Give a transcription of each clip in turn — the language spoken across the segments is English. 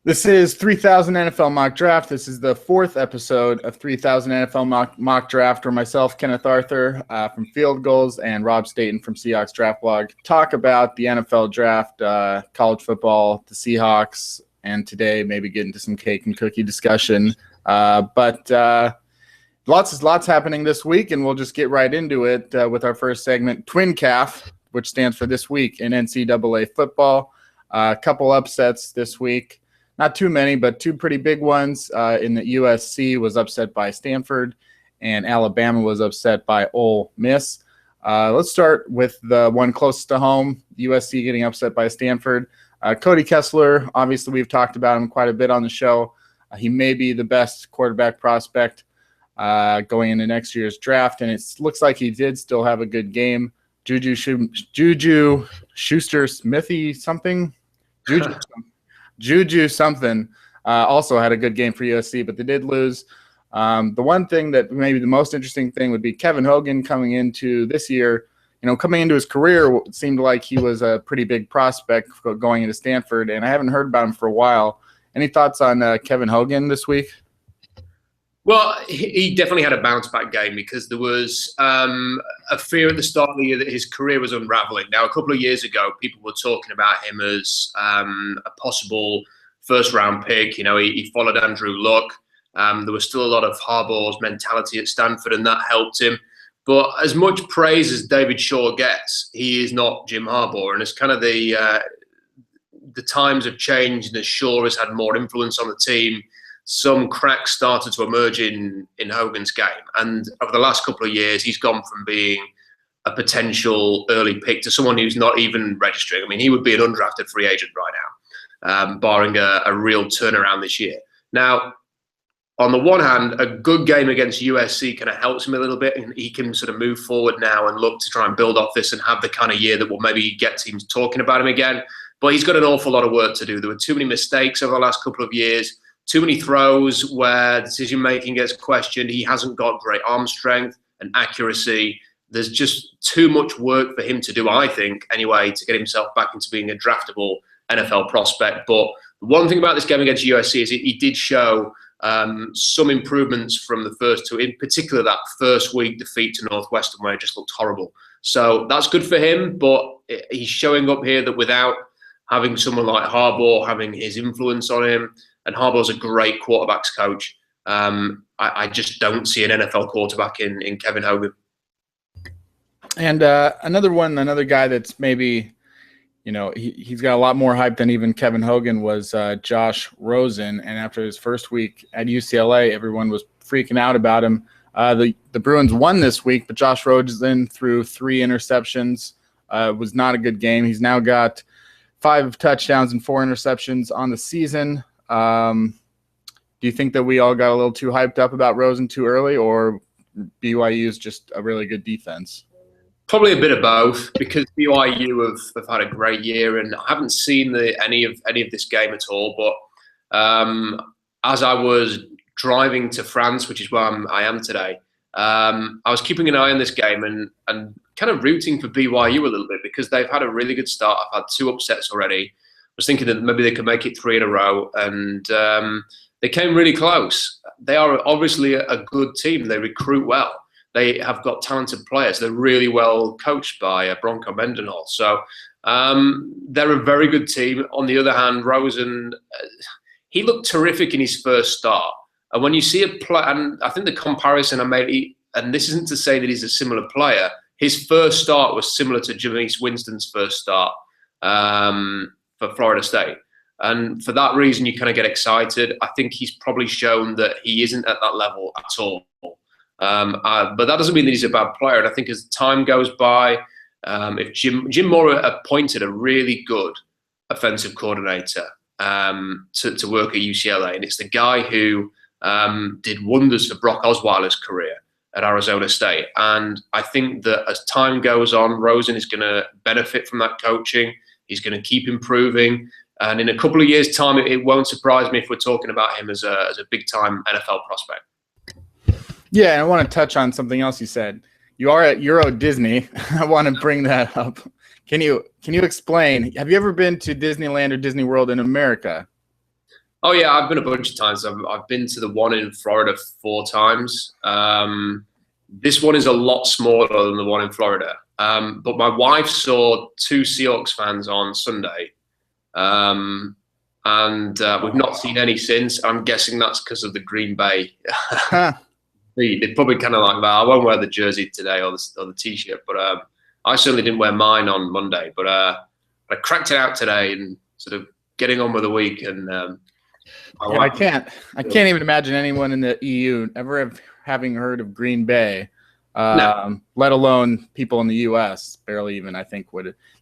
This is 3000 NFL Mock Draft. This is the fourth episode of 3000 NFL Mock Draft, where myself, Kenneth Arthur from Field Goals, and Rob Staton from Seahawks Draft Blog talk about the NFL Draft, college football, the Seahawks, and today maybe get into some cake and cookie discussion. But lots happening this week, and we'll just get right into it with our first segment, Twin Calf, which stands for This Week in NCAA Football. A couple upsets this week. Not too many, but two pretty big ones. In the USC was upset by Stanford, and Alabama was upset by Ole Miss. Let's start with the one closest to home, USC getting upset by Stanford. Cody Kessler, obviously we've talked about him quite a bit on the show. He may be the best quarterback prospect going into next year's draft, and it looks like he did still have a good game. Juju Schuster-Smithy something? Juju something also had a good game for USC, but they did lose. The one thing that maybe the most interesting thing would be Kevin Hogan coming into this year. Coming into his career, it seemed like he was a pretty big prospect going into Stanford, and I haven't heard about him for a while. Any thoughts on Kevin Hogan this week? Well, he definitely had a bounce-back game because there was a fear at the start of the year that his career was unraveling. Now, a couple of years ago, people were talking about him as a possible first-round pick. He followed Andrew Luck. There was still a lot of Harbaugh's mentality at Stanford, and that helped him. But as much praise as David Shaw gets, he is not Jim Harbaugh. And it's kind of the times have changed, and as Shaw has had more influence on the team, some cracks started to emerge in Hogan's game. And over the last couple of years, he's gone from being a potential early pick to someone who's not even registering. I mean, he would be an undrafted free agent right now, barring a real turnaround this year. Now, on the one hand, a good game against USC kind of helps him a little bit, and he can sort of move forward now and look to try and build off this and have the kind of year that will maybe get teams talking about him again. But he's got an awful lot of work to do. There were too many mistakes over the last couple of years. Too many throws where decision-making gets questioned. He hasn't got great arm strength and accuracy. There's just too much work for him to do, I think, anyway, to get himself back into being a draftable NFL prospect. But the one thing about this game against USC is he did show some improvements from the first two, in particular that first week defeat to Northwestern where it just looked horrible. So that's good for him, but he's showing up here that without having someone like Harbaugh having his influence on him, and Harbaugh's a great quarterbacks coach. I just don't see an NFL quarterback in Kevin Hogan. And another guy that's maybe, he's got a lot more hype than even Kevin Hogan was Josh Rosen. And after his first week at UCLA, everyone was freaking out about him. The Bruins won this week, but Josh Rosen threw 3 interceptions. Was not a good game. He's now got 5 touchdowns and 4 interceptions on the season. Do you think that we all got a little too hyped up about Rosen too early, or BYU is just a really good defense? Probably a bit of both, because BYU have had a great year, and I haven't seen any of this game at all. But as I was driving to France, which is where I am today, I was keeping an eye on this game and kind of rooting for BYU a little bit because they've had a really good start. I've had 2 upsets already. I was thinking that maybe they could make it 3 in a row, and they came really close. They are obviously a good team. They recruit well. They have got talented players. They're really well coached by Bronco Mendenhall. So they're a very good team. On the other hand, Rosen, he looked terrific in his first start. And when you see a play, and I think the comparison I made, and this isn't to say that he's a similar player, his first start was similar to Jameis Winston's first start for Florida State. And for that reason, you kind of get excited. I think he's probably shown that he isn't at that level at all. But that doesn't mean that he's a bad player. And I think as time goes by, if Jim Mora appointed a really good offensive coordinator to work at UCLA, and it's the guy who did wonders for Brock Osweiler's career at Arizona State. And I think that as time goes on, Rosen is going to benefit from that coaching. He's going to keep improving. And in a couple of years' time, it won't surprise me if we're talking about him as a big-time NFL prospect. Yeah, and I want to touch on something else you said. You are at Euro Disney. I want to bring that up. Can you explain? Have you ever been to Disneyland or Disney World in America? Oh yeah, I've been a bunch of times. I've been to the one in Florida 4 times. This one is a lot smaller than the one in Florida. But my wife saw 2 Seahawks fans on Sunday, and we've not seen any since. I'm guessing that's because of the Green Bay. They're probably kind of like that. I won't wear the jersey today or the t-shirt, but I certainly didn't wear mine on Monday. But I cracked it out today and sort of getting on with the week. And yeah, I can't even imagine anyone in the EU ever having heard of Green Bay, No. let alone people in the U.S. Barely even, I think,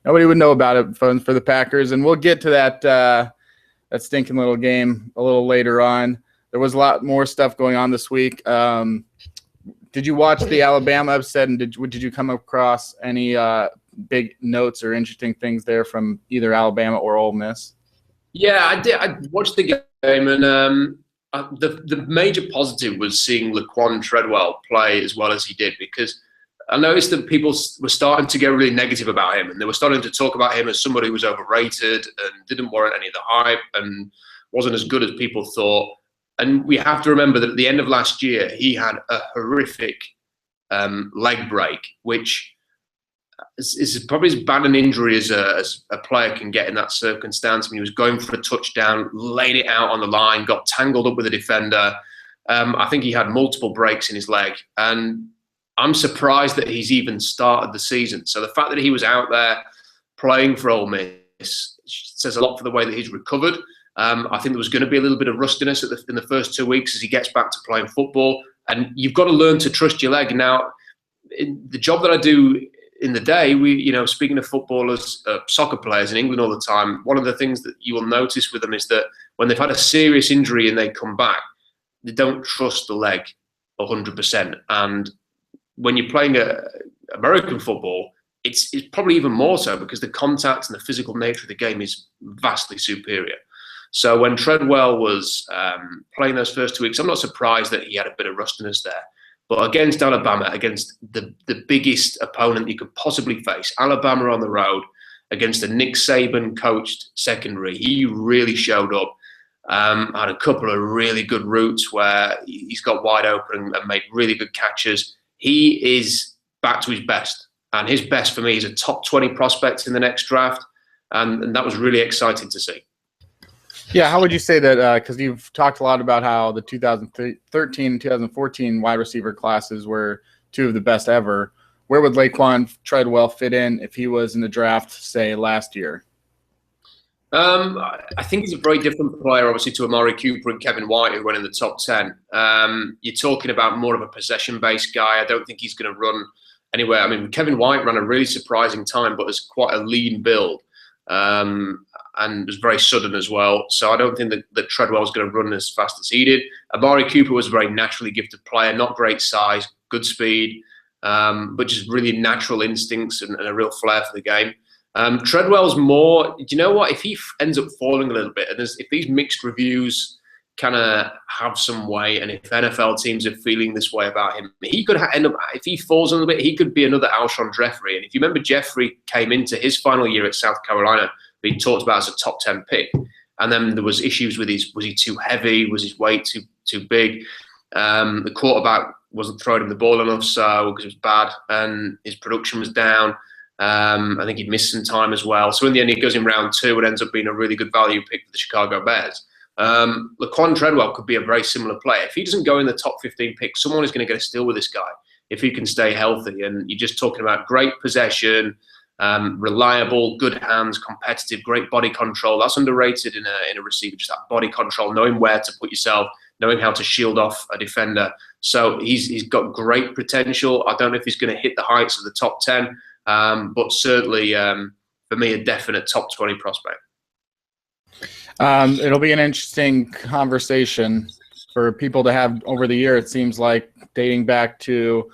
nobody would know about it for the Packers. And we'll get to that stinking little game a little later on. There was a lot more stuff going on this week. Did you watch the Alabama upset, and did you come across any big notes or interesting things there from either Alabama or Ole Miss? Yeah, I did. I watched the game, and the major positive was seeing Laquan Treadwell play as well as he did, because I noticed that people were starting to get really negative about him, and they were starting to talk about him as somebody who was overrated and didn't warrant any of the hype and wasn't as good as people thought. And we have to remember that at the end of last year, he had a horrific leg break, which is probably as bad an injury as a player can get in that circumstance. I mean, he was going for a touchdown, laid it out on the line, got tangled up with a defender. I think he had multiple breaks in his leg. And I'm surprised that he's even started the season. So the fact that he was out there playing for Ole Miss says a lot for the way that he's recovered. I think there was going to be a little bit of rustiness in the first 2 weeks as he gets back to playing football. And you've got to learn to trust your leg. Now, in the job that I do in the day, speaking of footballers, soccer players in England all the time, one of the things that you will notice with them is that when they've had a serious injury and they come back, they don't trust the leg 100%. And when you're playing American football, it's probably even more so, because the contact and the physical nature of the game is vastly superior. So when Treadwell was playing those first 2 weeks, I'm not surprised that he had a bit of rustiness there. But against Alabama, against the biggest opponent you could possibly face, Alabama on the road, against a Nick Saban coached secondary, he really showed up. Had a couple of really good routes where he's got wide open and made really good catches. He is back to his best. And his best for me is a top 20 prospect in the next draft. And that was really exciting to see. Yeah, how would you say that, because you've talked a lot about how the 2013 and 2014 wide receiver classes were two of the best ever. Where would Laquan Treadwell fit in if he was in the draft, say, last year? I think he's a very different player, obviously, to Amari Cooper and Kevin White, who went in the top 10. You're talking about more of a possession-based guy. I don't think he's going to run anywhere. I mean, Kevin White ran a really surprising time, but has quite a lean build. And was very sudden as well. So I don't think that Treadwell was going to run as fast as he did. Amari Cooper was a very naturally gifted player, not great size, good speed, but just really natural instincts and a real flair for the game. Treadwell's more, do you know what? If he ends up falling a little bit, and if these mixed reviews kind of have some weight, and if NFL teams are feeling this way about him, he could end up, if he falls a little bit, he could be another Alshon Jeffrey. And if you remember, Jeffrey came into his final year at South Carolina being talked about as a top 10 pick. And then there was issues with was he too heavy? Was his weight too big? The quarterback wasn't throwing him the ball enough, so because it was bad, and his production was down. I think he'd missed some time as well. So in the end, he goes in round 2 and ends up being a really good value pick for the Chicago Bears. Laquan Treadwell could be a very similar player. If he doesn't go in the top 15 pick, someone is going to get a steal with this guy if he can stay healthy. And you're just talking about great possession, reliable, good hands, competitive, great body control. That's underrated in a receiver, just that body control, knowing where to put yourself, knowing how to shield off a defender. So he's got great potential. I don't know if he's going to hit the heights of the top 10, but certainly for me, a definite top 20 prospect. It'll be an interesting conversation for people to have over the year. It seems like dating back to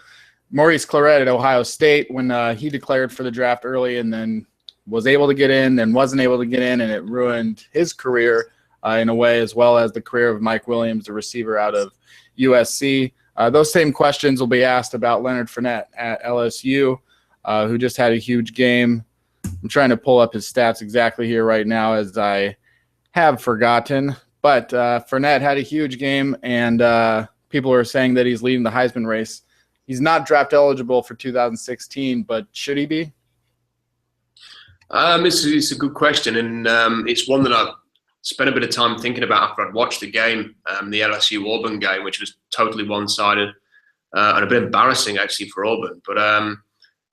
Maurice Claret at Ohio State when he declared for the draft early and then was able to get in, then wasn't able to get in, and it ruined his career in a way, as well as the career of Mike Williams, the receiver out of USC. Those same questions will be asked about Leonard Fournette at LSU, who just had a huge game. I'm trying to pull up his stats exactly here right now, as I have forgotten, But Fournette had a huge game, and people are saying that he's leading the Heisman race. He's not draft eligible for 2016, but should he be? It's a good question, and it's one that I've spent a bit of time thinking about after I'd watched the game, the LSU-Auburn game, which was totally one-sided and a bit embarrassing, actually, for Auburn. But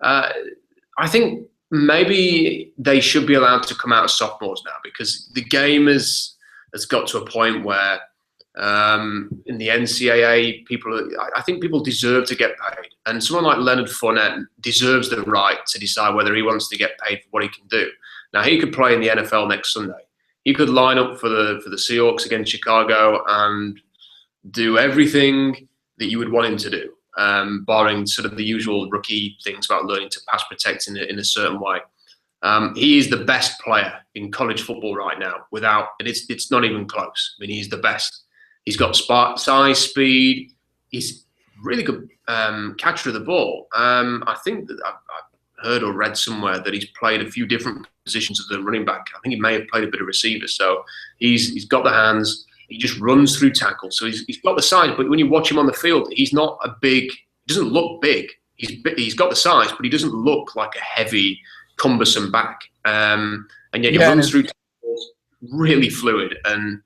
I think maybe they should be allowed to come out as sophomores now, because the game has got to a point where in the NCAA, I think people deserve to get paid. And someone like Leonard Fournette deserves the right to decide whether he wants to get paid for what he can do. Now, he could play in the NFL next Sunday. He could line up for the Seahawks against Chicago and do everything that you would want him to do, barring sort of the usual rookie things about learning to pass protect in a certain way. He is the best player in college football right now. It's not even close. I mean, he's the best. He's got size, speed. He's really good catcher of the ball. I think that I've heard or read somewhere that he's played a few different positions of the running back. I think he may have played a bit of receiver. So he's got the hands. He just runs through tackles. So he's got the size. But when you watch him on the field, he's not he doesn't look big. He's got the size, but he doesn't look like a heavy, cumbersome back. And yet he runs through tackles, really fluid. And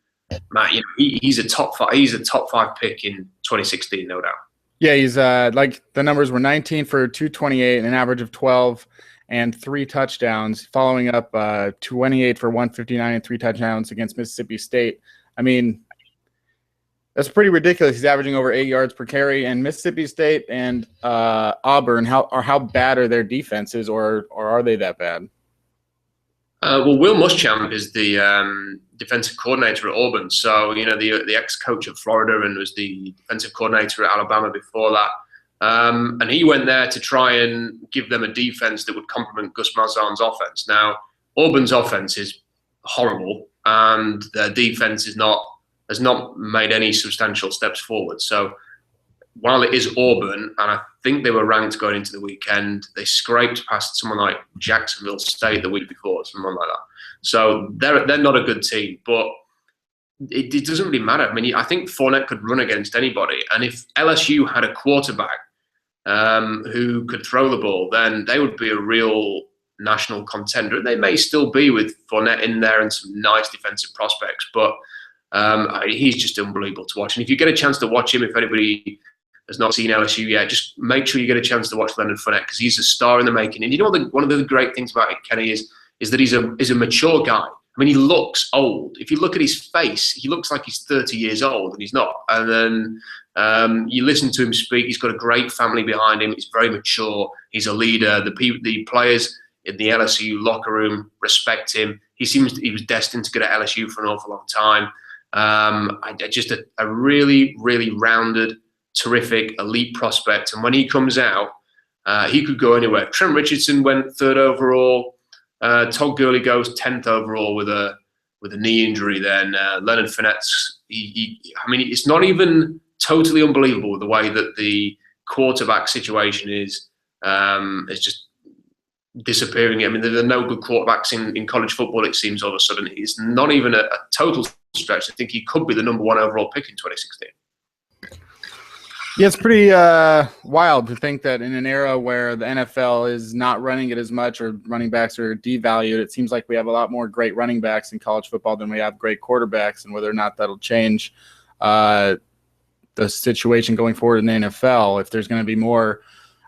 Matt, he's a top five pick in 2016, no doubt. Yeah, he's like the numbers were 19 for 228, an average of 12 and 3 touchdowns, following up 28 for 159 and 3 touchdowns against Mississippi State. I mean, that's pretty ridiculous. He's averaging over 8 yards per carry. And Mississippi State and Auburn, how bad are their defenses, or are they that bad? Well, Will Muschamp is the defensive coordinator at Auburn. So, the ex-coach of Florida and was the defensive coordinator at Alabama before that. And he went there to try and give them a defense that would complement Gus Malzahn's offense. Now, Auburn's offense is horrible, and their defense has not made any substantial steps forward. So, while it is Auburn, and I think they were ranked going into the weekend, they scraped past someone like Jacksonville State the week before, someone like that. So they're not a good team, but it doesn't really matter. I mean, I think Fournette could run against anybody, and if LSU had a quarterback who could throw the ball, then they would be a real national contender. They may still be with Fournette in there and some nice defensive prospects, but he's just unbelievable to watch. And if you get a chance to watch him, if anybody has not seen LSU yet, just make sure you get a chance to watch Leonard Fournette, because he's a star in the making. And one of the great things about it, Kenny, is that he's a mature guy. I mean, he looks old. If you look at his face, he looks like he's 30 years old, and he's not. And then you listen to him speak. He's got a great family behind him. He's very mature. He's a leader. The players in the LSU locker room respect him. He was destined to go to LSU for an awful long time. Just a really, really rounded, terrific, elite prospect. And when he comes out, he could go anywhere. Trent Richardson went 3rd overall. Todd Gurley goes 10th overall with a knee injury. Then Leonard Fournette's, I mean, it's not even totally unbelievable the way that the quarterback situation is just disappearing. I mean, there are no good quarterbacks in college football, it seems, all of a sudden. It's not even a total stretch. I think he could be the number 1 overall pick in 2016. Yeah, it's pretty wild to think that in an era where the NFL is not running it as much, or running backs are devalued, it seems like we have a lot more great running backs in college football than we have great quarterbacks, and whether or not that'll change the situation going forward in the NFL. If there's going to be more,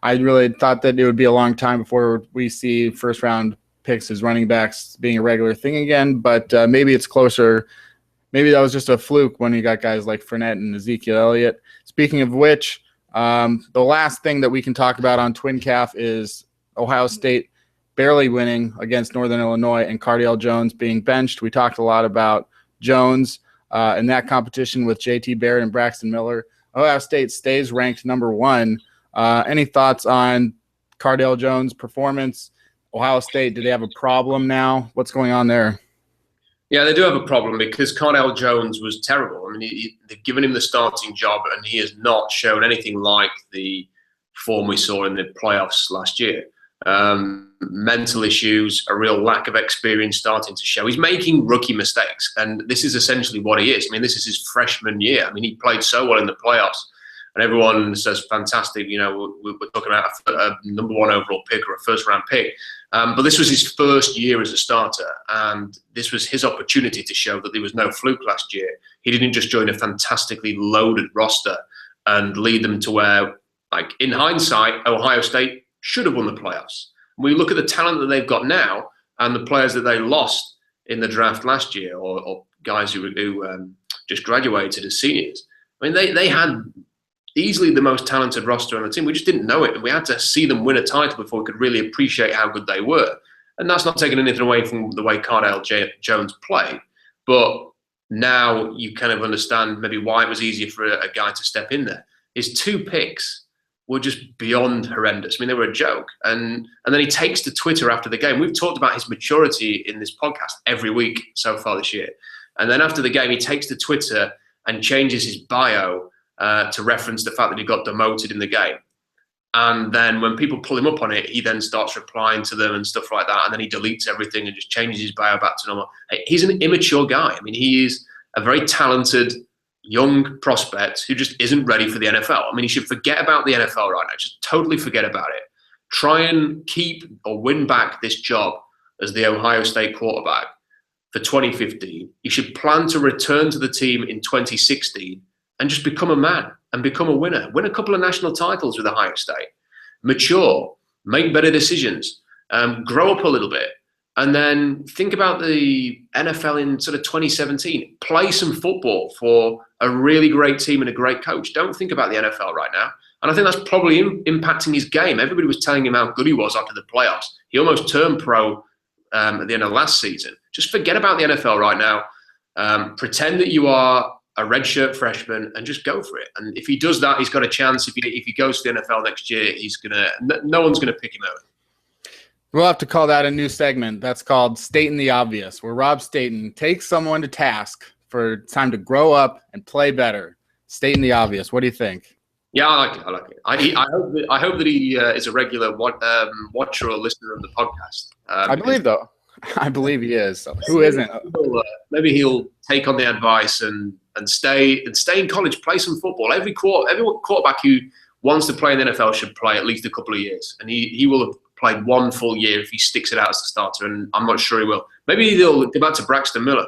I really thought that it would be a long time before we see first-round picks as running backs being a regular thing again, but maybe it's closer. Maybe that was just a fluke when you got guys like Fournette and Ezekiel Elliott. Speaking of which, the last thing that we can talk about on Twin Calf is Ohio State barely winning against Northern Illinois and Cardale Jones being benched. We talked a lot about Jones in that competition with J.T. Barrett and Braxton Miller. Ohio State stays ranked number 1. Any thoughts on Cardale Jones' performance? Ohio State, do they have a problem now? What's going on there? Yeah, they do have a problem because Cardale Jones was terrible. I mean, they've given him the starting job, and he has not shown anything like the form we saw in the playoffs last year. mental issues, a real lack of experience starting to show. He's making rookie mistakes, and this is essentially what he is. I mean, this is his freshman year. I mean, he played so well in the playoffs, and everyone says fantastic. You know, we're talking about a number 1 overall pick or a first-round pick, but this was his first year as a starter, and this was his opportunity to show that there was no fluke last year. He didn't just join a fantastically loaded roster and lead them to where, like, in hindsight, Ohio State should have won the playoffs. When we look at the talent that they've got now and the players that they lost in the draft last year, or guys who just graduated as seniors, I mean, they had easily the most talented roster on the team. We just didn't know it, and we had to see them win a title before we could really appreciate how good they were. And that's not taking anything away from the way Cardale Jones played, but now you kind of understand maybe why it was easier for a guy to step in there. His 2 picks were just beyond horrendous. I mean, they were a joke. And then he takes to Twitter after the game. We've talked about his maturity in this podcast every week so far this year. And then after the game, he takes to Twitter and changes his bio to reference the fact that he got demoted in the game. And then when people pull him up on it, he then starts replying to them and stuff like that. And then he deletes everything and just changes his bio back to normal. He's an immature guy. I mean, he is a very talented young prospect who just isn't ready for the NFL. I mean, he should forget about the NFL right now. Just totally forget about it. Try and keep or win back this job as the Ohio State quarterback for 2015. You should plan to return to the team in 2016 and just become a man and become a winner. Win a couple of national titles with Ohio State. Mature, make better decisions, grow up a little bit. And then think about the NFL in sort of 2017. Play some football for a really great team and a great coach. Don't think about the NFL right now. And I think that's probably impacting his game. Everybody was telling him how good he was after the playoffs. He almost turned pro at the end of last season. Just forget about the NFL right now. Pretend that you are a redshirt freshman and just go for it. And if he does that, he's got a chance. If he goes to the NFL next year, no one's gonna pick him out. We'll have to call that a new segment. That's called Staton the Obvious, where Rob Staton takes someone to task for time to grow up and play better. Staton the Obvious. What do you think? Yeah, I like it. I hope that he is a regular watcher or listener of the podcast. I believe he is. So who isn't? Maybe he'll take on the advice and stay in college, play some football. Every quarterback who wants to play in the NFL should play at least a couple of years, and he will have played 1 full year if he sticks it out as a starter, and I'm not sure he will. Maybe he'll go back to Braxton Miller.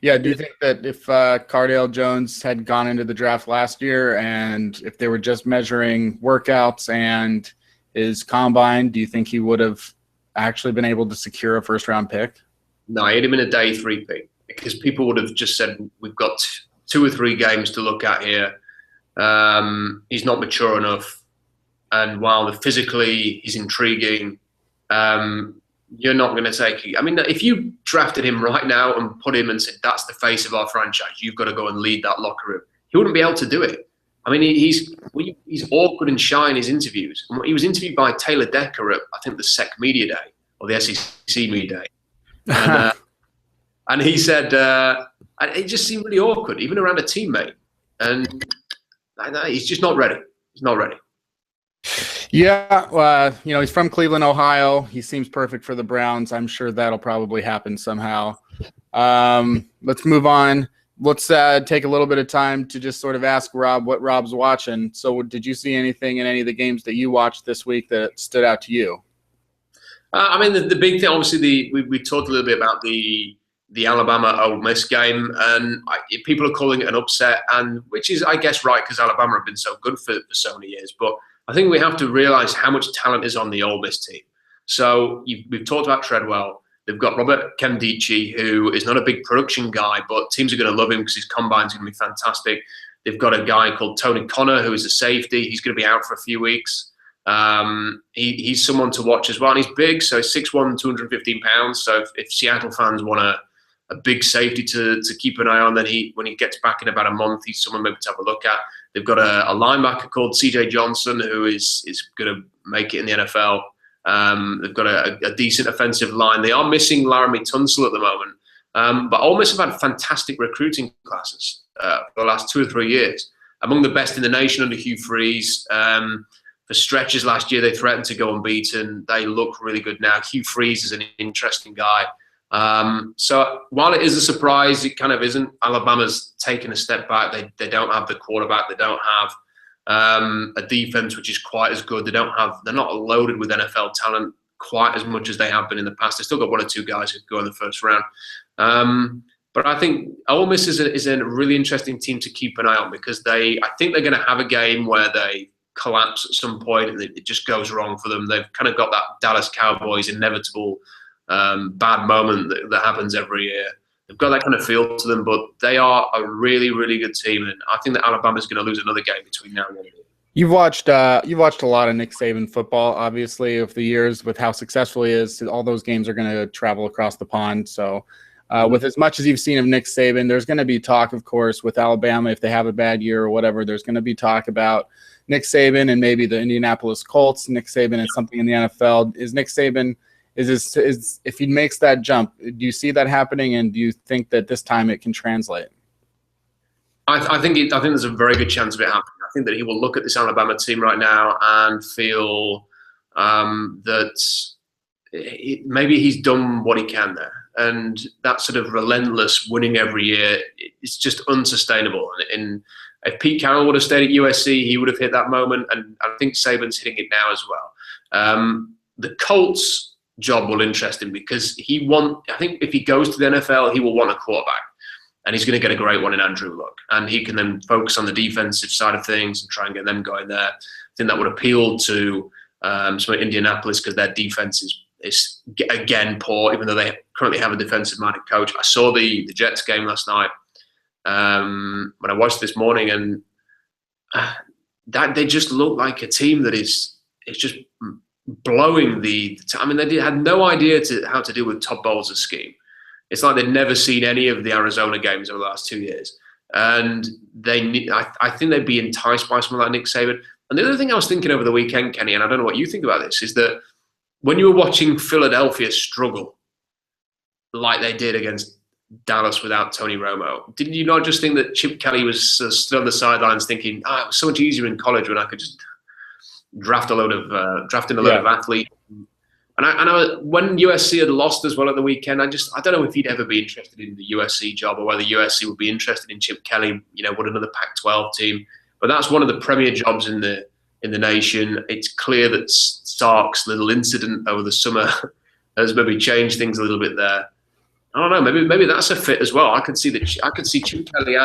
Yeah, do you think that if Cardale Jones had gone into the draft last year and if they were just measuring workouts and his combine, do you think he would have actually been able to secure a first-round pick? No, he'd have been a day 3 pick because people would have just said, we've got 2 or 3 games to look at here. He's not mature enough. And while physically he's intriguing, you're not going to take – I mean, if you drafted him right now and put him and said, that's the face of our franchise, you've got to go and lead that locker room, he wouldn't be able to do it. I mean, he's awkward and shy in his interviews. He was interviewed by Taylor Decker at, I think, the SEC Media Day or the SEC Media Day. And he said it just seemed really awkward, even around a teammate. And he's just not ready. He's not ready. Yeah, he's from Cleveland, Ohio. He seems perfect for the Browns. I'm sure that'll probably happen somehow. Let's move on. Let's take a little bit of time to just sort of ask Rob what Rob's watching. So did you see anything in any of the games that you watched this week that stood out to you? I mean, the big thing, obviously, we talked a little bit about the Alabama-Ole Miss game, and people are calling it an upset, and which is, I guess, right, because Alabama have been so good for so many years. But I think we have to realize how much talent is on the Ole Miss team. So we've talked about Treadwell. They've got Robert Kemdichi, who is not a big production guy, but teams are going to love him because his combine's going to be fantastic. They've got a guy called Tony Connor, who is a safety. He's going to be out for a few weeks. He's someone to watch as well. And he's big, so 6'1", 215 pounds. So if Seattle fans want a big safety to keep an eye on, then when he gets back in about a month, he's someone maybe to have a look at. They've got a linebacker called CJ Johnson, who is going to make it in the NFL. They've got a decent offensive line. They are missing Laramie Tunsil at the moment. But Ole Miss have had fantastic recruiting classes for the last 2 or 3 years. Among the best in the nation under Hugh Freeze. For stretches last year, they threatened to go unbeaten. They look really good now. Hugh Freeze is an interesting guy. So while it is a surprise, it kind of isn't. Alabama's taken a step back. They don't have the quarterback. They don't have a defense which is quite as good. They're not loaded with NFL talent quite as much as they have been in the past. They still got one or two guys who go in the first round. But I think Ole Miss is a really interesting team to keep an eye on, because I think they're going to have a game where they collapse at some point and it just goes wrong for them. They've kind of got that Dallas Cowboys inevitable bad moment that happens every year. They've got that kind of feel to them, but they are a really, really good team, and I think that Alabama's going to lose another game between now and then. You've watched a lot of Nick Saban football, obviously, over the years with how successful he is. All those games are going to travel across the pond. So with as much as you've seen of Nick Saban, there's going to be talk, of course, with Alabama, if they have a bad year or whatever, there's going to be talk about Nick Saban and maybe the Indianapolis Colts. Nick Saban and something in the NFL. Is Nick Saban, is if he makes that jump, do you see that happening, and do you think that this time it can translate? I think there's a very good chance of it happening. I think that he will look at this Alabama team right now and feel that maybe he's done what he can there. And that sort of relentless winning every year, it's just unsustainable. And if Pete Carroll would have stayed at USC, he would have hit that moment. And I think Saban's hitting it now as well. The Colts job will interest him, because I think if he goes to the NFL, he will want a quarterback. And he's going to get a great one in Andrew Luck. And he can then focus on the defensive side of things and try and get them going there. I think that would appeal to some of Indianapolis, because their defense is again poor, even though they currently have a defensive-minded coach. I saw the Jets game last night when I watched this morning, and that they just look like a team that is just blowing they had no idea how to deal with Todd Bowles' scheme. It's like they'd never seen any of the Arizona games over the last 2 years. And I think they'd be enticed by someone like Nick Saban. And the other thing I was thinking over the weekend, Kenny, and I don't know what you think about this, is that when you were watching Philadelphia struggle like they did against Dallas without Tony Romo, did you not just think that Chip Kelly was still on the sidelines thinking, it was so much easier in college when I could just draft in a load of athletes? And when USC had lost as well at the weekend, I don't know if he'd ever be interested in the USC job, or whether USC would be interested in Chip Kelly, what another Pac-12 team. But that's one of the premier jobs in the nation. It's clear that Sark's little incident over the summer has maybe changed things a little bit there. I don't know. Maybe that's a fit as well. I could see Chip Kelly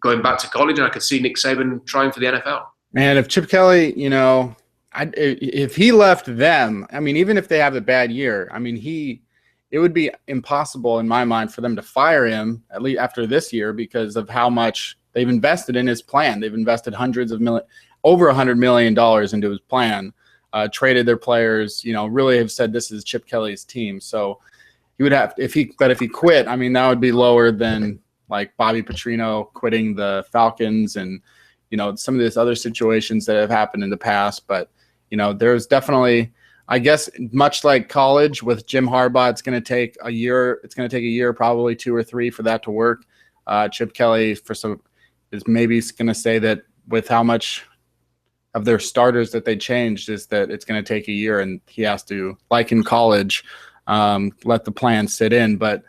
going back to college, and I could see Nick Saban trying for the NFL. Man, if Chip Kelly, if he left them, even if they have a bad year, it would be impossible in my mind for them to fire him, at least after this year, because of how much they've invested in his plan. They've invested over $100 million into his plan, traded their players, really have said this is Chip Kelly's team. So he would have, if he quit, that would be lower than like Bobby Petrino quitting the Falcons and, some of these other situations that have happened in the past. But, there's definitely, I guess, much like college with Jim Harbaugh, it's going to take a year. It's going to take a year, probably 2 or 3, for that to work. Chip Kelly, is maybe going to say that with how much of their starters that they changed, is that it's going to take a year, and he has to, like in college, let the plan sit in. But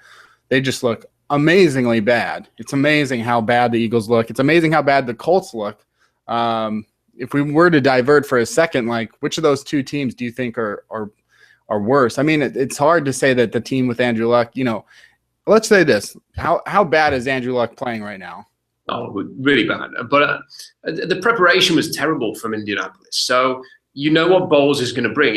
they just look amazingly bad. It's amazing how bad the Eagles look. It's amazing how bad the Colts look. If we were to divert for a second, like, which of those two teams do you think are worse? It's hard to say that the team with Andrew Luck, let's say this. How bad is Andrew Luck playing right now? Oh, really bad. But the preparation was terrible from Indianapolis. So what Bowles is going to bring.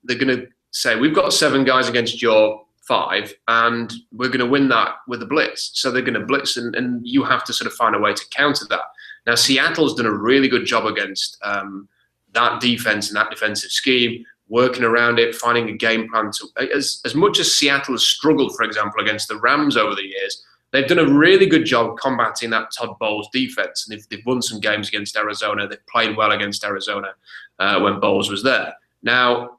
They're going to say, we've got 7 guys against your 5, and we're going to win that with a blitz. So they're going to blitz, and you have to sort of find a way to counter that. Now, Seattle's done a really good job against that defense and that defensive scheme, working around it, finding a game plan. As much as Seattle has struggled, for example, against the Rams over the years, they've done a really good job combating that Todd Bowles defense. And they've won some games against Arizona. They've played well against Arizona when Bowles was there. Now,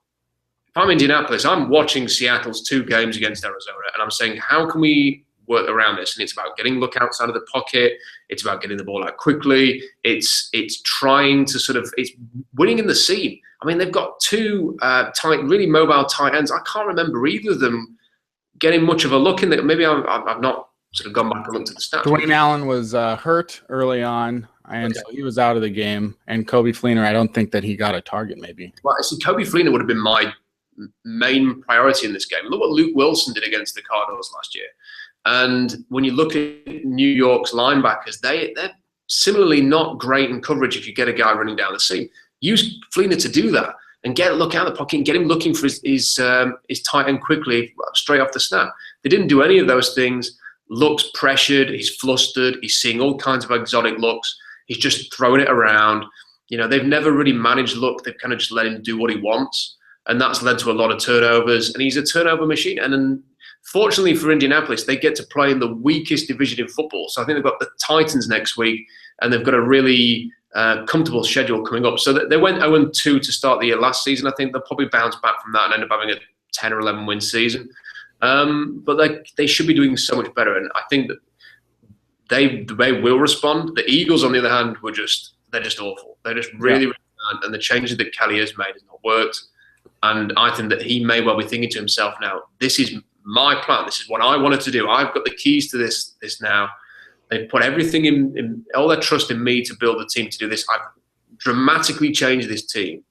if I'm Indianapolis, I'm watching Seattle's 2 games against Arizona, and I'm saying, how can we work around this, and it's about getting look outside of the pocket. It's about getting the ball out quickly. It's trying to it's winning in the seam. I mean, they've got two really mobile tight ends. I can't remember either of them getting much of a look in there. Maybe I've not sort of gone back and looked at the stats. Dwayne Allen was hurt early on, and so he was out of the game. And Kobe Fleener, I don't think that he got a target. Maybe. Well, see, Kobe Fleener would have been my main priority in this game. Look what Luke Wilson did against the Cardinals last year. And when you look at New York's linebackers, they're similarly not great in coverage if you get a guy running down the seam. Use Fleener to do that and look out of the pocket and get him looking for his tight end quickly straight off the snap. They didn't do any of those things. Looks pressured, he's flustered, he's seeing all kinds of exotic looks. He's just throwing it around. They've never really managed look. They've kind of just let him do what he wants. And that's led to a lot of turnovers. And he's a turnover machine. And then, fortunately for Indianapolis, they get to play in the weakest division in football. So I think they've got the Titans next week, and they've got a really comfortable schedule coming up. So they went 0-2 to start the year last season. I think they'll probably bounce back from that and end up having a 10 or 11 win season. But they should be doing so much better. And I think that they will respond. The Eagles, on the other hand, they're just awful. They're just really, really bad. And the changes that Kelly has made has not worked. And I think that he may well be thinking to himself now, this is my plan. This is what I wanted to do. I've got the keys to this now. They've put everything in all their trust in me to build the team to do this. I've dramatically changed this team,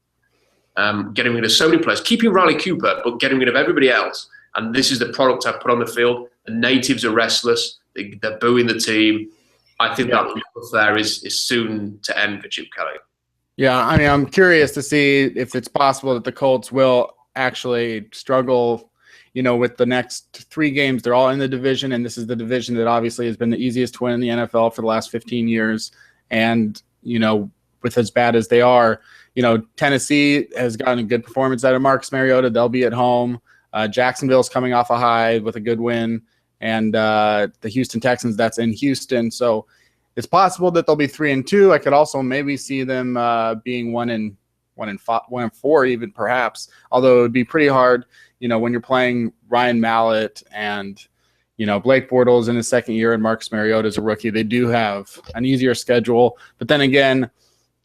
getting rid of so many players, keeping Riley Cooper, but getting rid of everybody else. And this is the product I've put on the field. The natives are restless. They're booing the team. I think that there is soon to end for Chip Kelly. Yeah, I mean, I'm curious to see if it's possible that the Colts will actually struggle, with the next 3 games. They're all in the division, and this is the division that obviously has been the easiest to win in the NFL for the last 15 years. And, with as bad as they are, Tennessee has gotten a good performance out of Marcus Mariota. They'll be at home. Jacksonville's coming off a high with a good win. And the Houston Texans, that's in Houston. So it's possible that they'll be 3-2. I could also maybe see them being 1-4, even perhaps. Although it would be pretty hard, when you're playing Ryan Mallett and Blake Bortles in his second year and Marcus Mariota is a rookie. They do have an easier schedule. But then again,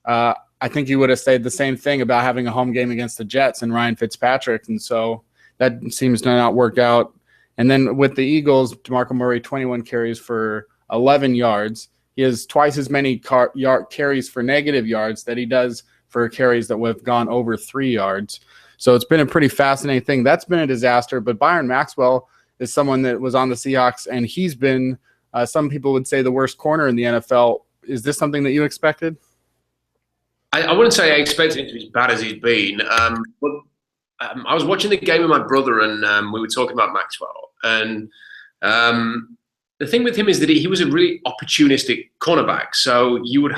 I think you would have said the same thing about having a home game against the Jets and Ryan Fitzpatrick, and so that seems to not work out. And then with the Eagles, DeMarco Murray, 21 carries for 11 yards. He has twice as many carries for negative yards that he does for carries that would have gone over 3 yards. So it's been a pretty fascinating thing. That's been a disaster. But Byron Maxwell is someone that was on the Seahawks, and he's been, some people would say, the worst corner in the NFL. Is this something that you expected? I wouldn't say I expected him to be as bad as he's been. But I was watching the game with my brother, and we were talking about Maxwell. And the thing with him is that he was a really opportunistic cornerback. So he would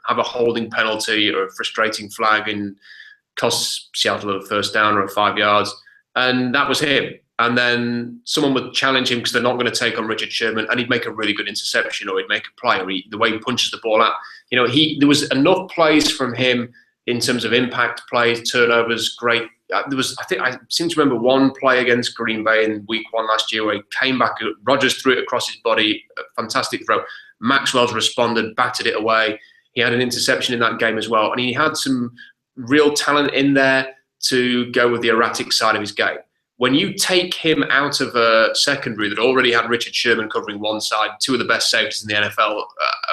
have a holding penalty or a frustrating flag and cost Seattle a first down or 5 yards, and that was him. And then someone would challenge him because they're not going to take on Richard Sherman, and he'd make a really good interception, or he'd make a play, or the way he punches the ball out. There was enough plays from him in terms of impact plays, turnovers, great. I seem to remember one play against Green Bay in week 1 last year where he came back, Rodgers threw it across his body, a fantastic throw. Maxwell's responded, batted it away. He had an interception in that game as well. And he had some real talent in there to go with the erratic side of his game. When you take him out of a secondary that already had Richard Sherman covering one side, 2 of the best safeties in the NFL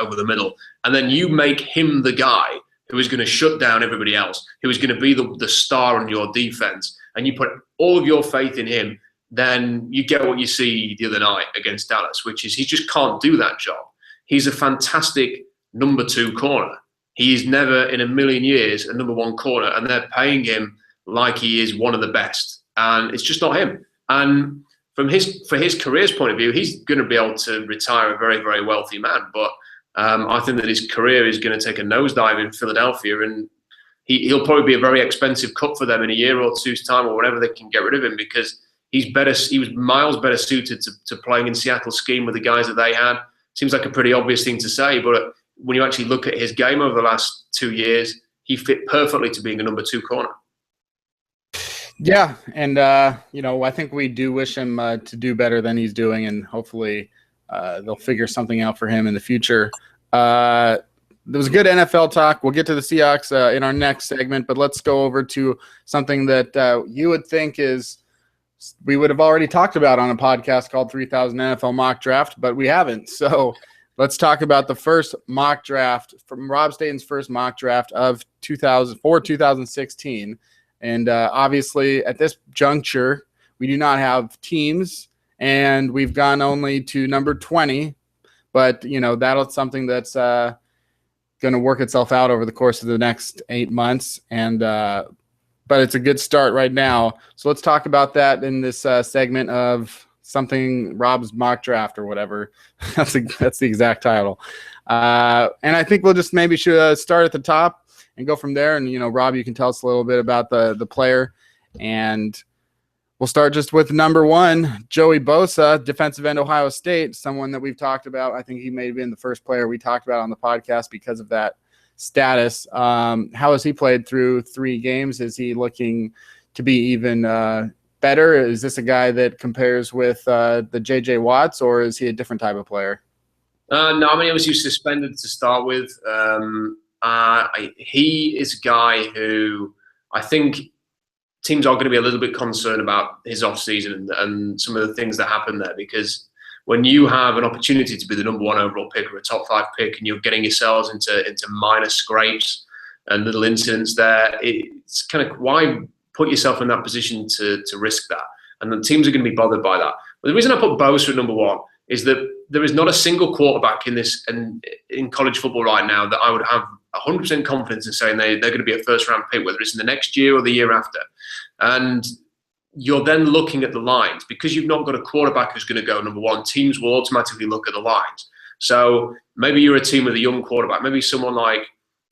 over the middle, and then you make him the guy who is going to shut down everybody else, who is going to be the star on your defense, and you put all of your faith in him, then you get what you see the other night against Dallas, which is he just can't do that job. He's a fantastic number 2 corner. He is never in a million years a number 1 corner, and they're paying him like he is one of the best. And it's just not him. And for his career's point of view, he's going to be able to retire a very, very wealthy man. But I think that his career is going to take a nosedive in Philadelphia, and he'll probably be a very expensive cut for them in a year or two's time, or whatever they can get rid of him, because he was miles better suited to playing in Seattle's scheme with the guys that they had. Seems like a pretty obvious thing to say, but when you actually look at his game over the last 2 years, he fit perfectly to being a number 2 corner. Yeah, and I think we do wish him to do better than he's doing, and hopefully they'll figure something out for him in the future. There was a good NFL talk. We'll get to the Seahawks in our next segment, but let's go over to something that you would think we would have already talked about on a podcast called 3000 NFL Mock Draft, but we haven't. So let's talk about the first mock draft from Rob Staton's first mock draft of 2016. And obviously, at this juncture, we do not have teams, and we've gone only to number 20. But, that's something that's going to work itself out over the course of the next 8 months. And but it's a good start right now. So let's talk about that in this segment of something Rob's mock draft or whatever. That's the exact title. And I think we'll just maybe should start at the top and go from there. And, Rob, you can tell us a little bit about the player. And we'll start just with number 1, Joey Bosa, defensive end, Ohio State, someone that we've talked about. I think he may have been the first player we talked about on the podcast because of that status. How has he played through 3 games? Is he looking to be even better? Is this a guy that compares with the J.J. Watts, or is he a different type of player? No, he was suspended to start with. He is a guy who I think teams are going to be a little bit concerned about his offseason and some of the things that happen there, because when you have an opportunity to be the number 1 overall pick or a top 5 pick and you're getting yourselves into minor scrapes and little incidents there, it's kind of why put yourself in that position to risk that? And the teams are going to be bothered by that. But the reason I put Bosa at number 1 is that there is not a single quarterback in college football right now that I would have 100% confidence in saying they're going to be a first-round pick, whether it's in the next year or the year after. And you're then looking at the lines. Because you've not got a quarterback who's going to go number 1, teams will automatically look at the lines. So maybe you're a team with a young quarterback. Maybe someone like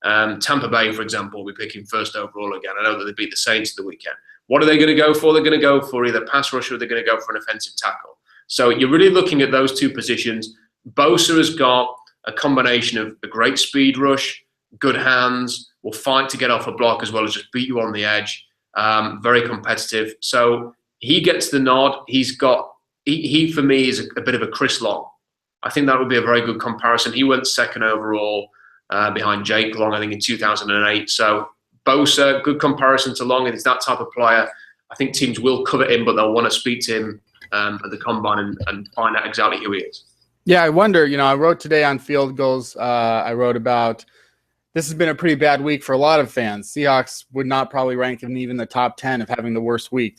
Tampa Bay, for example, will be picking first overall again. I know that they beat the Saints the weekend. What are they going to go for? They're going to go for either pass rusher or they're going to go for an offensive tackle. So you're really looking at those 2 positions. Bosa has got a combination of a great speed rush, good hands, will fight to get off a block as well as just beat you on the edge. Very competitive. So he gets the nod. He for me is a bit of a Chris Long. I think that would be a very good comparison. He went 2nd overall behind Jake Long, I think, in 2008. So Bosa, good comparison to Long, and he's that type of player. I think teams will covet him, but they'll want to speak to him at the combine and find out exactly who he is. Yeah, I wonder, I wrote today on Field Goals, I wrote about this has been a pretty bad week for a lot of fans. Seahawks would not probably rank in even the top 10 of having the worst week.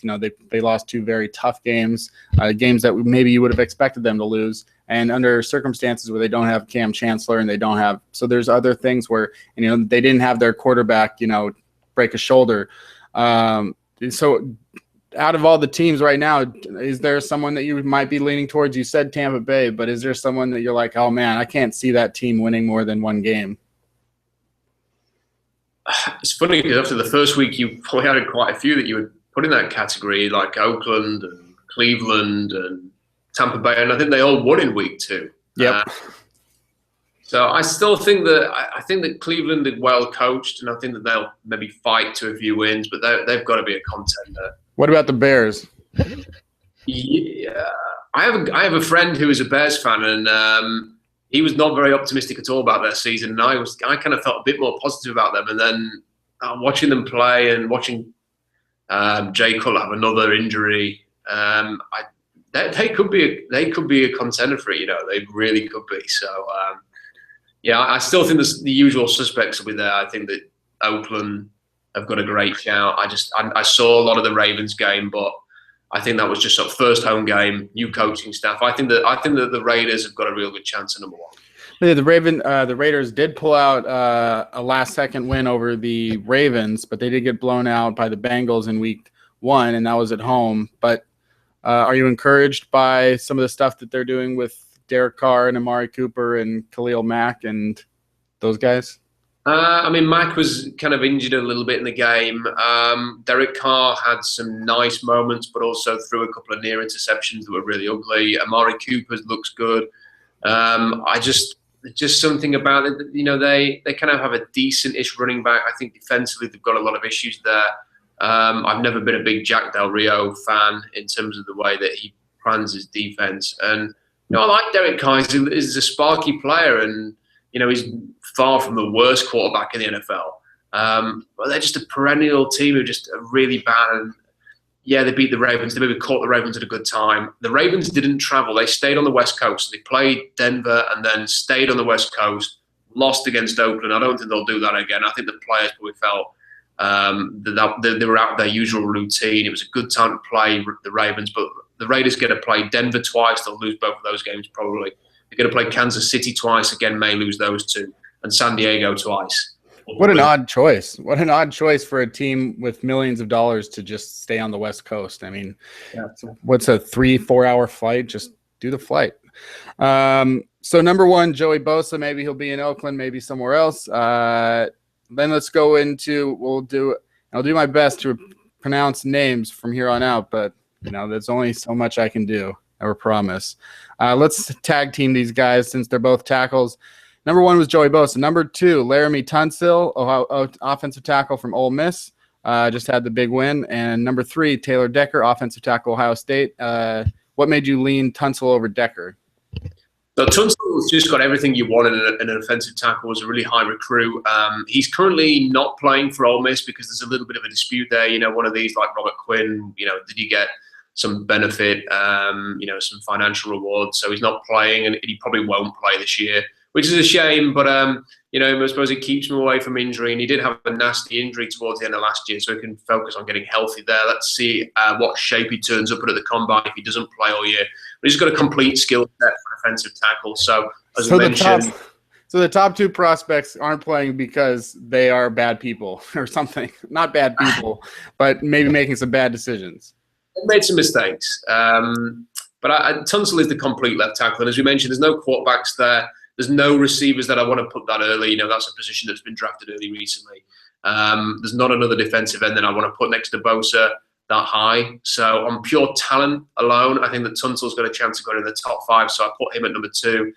They lost 2 very tough games, games that maybe you would have expected them to lose, and under circumstances where they don't have Cam Chancellor and they don't have – so there's other things where, they didn't have their quarterback, break a shoulder. So out of all the teams right now, is there someone that you might be leaning towards? You said Tampa Bay, but is there someone that you're like, oh, man, I can't see that team winning more than 1 game? It's funny because after the first week, you probably had quite a few that you would put in that category, like Oakland and Cleveland and Tampa Bay, and I think they all won in week 2. Yep. So I still think that Cleveland are well coached, and I think that they'll maybe fight to a few wins, but they've got to be a contender. What about the Bears? Yeah, I have a friend who is a Bears fan, and he was not very optimistic at all about their season, and I kind of felt a bit more positive about them. And then watching them play and watching Jay Cutler have another injury, they could be a contender for it. They really could be. So yeah, I still think the usual suspects will be there. I think that Oakland have got a great shout. I saw a lot of the Ravens game, but I think that was just a first home game, new coaching staff. I think that the Raiders have got a real good chance at number 1. Yeah, the Raiders did pull out a last-second win over the Ravens, but they did get blown out by the Bengals in week 1, and that was at home. But are you encouraged by some of the stuff that they're doing with Derek Carr and Amari Cooper and Khalil Mack and those guys? Mack was kind of injured a little bit in the game. Derek Carr had some nice moments, but also threw a couple of near interceptions that were really ugly. Amari Cooper looks good. Just something about it. They kind of have a decent-ish running back. I think defensively they've got a lot of issues there. I've never been a big Jack Del Rio fan in terms of the way that he plans his defense. And, I like Derek Carr. He's a sparky player, and, he's far from the worst quarterback in the NFL. But they're just a perennial team who are just really bad. And yeah, they beat the Ravens. They maybe caught the Ravens at a good time. The Ravens didn't travel. They stayed on the West Coast. They played Denver and then stayed on the West Coast, lost against Oakland. I don't think they'll do that again. I think the players probably felt that they were out of their usual routine. It was a good time to play the Ravens, but the Raiders get to play Denver twice. They'll lose both of those games probably. They're going to play Kansas City twice. Again, may lose those two. And San Diego twice. What an odd choice. What an odd choice for a team with millions of dollars to just stay on the West Coast. I mean, what's a 3-4 hour flight? Just do the flight. So number one, Joey Bosa, maybe he'll be in Oakland, maybe somewhere else. Then let's go into, I'll do my best to pronounce names from here on out, but there's only so much I can do. I promise. Let's tag team these guys since they're both tackles. Number one was Joey Bosa. Number two, Laramie Tunsil, offensive tackle from Ole Miss, just had the big win. And number three, Taylor Decker, offensive tackle, Ohio State. What made you lean Tunsil over Decker? So Tunsil's just got everything you want in an offensive tackle. Was a really high recruit. He's currently not playing for Ole Miss because there's a little bit of a dispute there. One of these like Robert Quinn. Did he get some benefit? Some financial reward. So he's not playing, and he probably won't play this year, which is a shame. But I suppose it keeps him away from injury, and he did have a nasty injury towards the end of last year, so he can focus on getting healthy there. Let's see what shape he turns up at the combine if he doesn't play all year. But he's got a complete skill set for offensive tackle. So as I mentioned. So the top two prospects aren't playing because they are bad people or something. Not bad people, but maybe making some bad decisions. They made some mistakes. But Tunsil is the complete left tackle. And as we mentioned, there's no quarterbacks there. There's no receivers that I want to put that early. That's a position that's been drafted early recently. There's not another defensive end that I want to put next to Bosa that high. So on pure talent alone, I think that Tunsil's got a chance of going in the top 5. So I put him at number 2.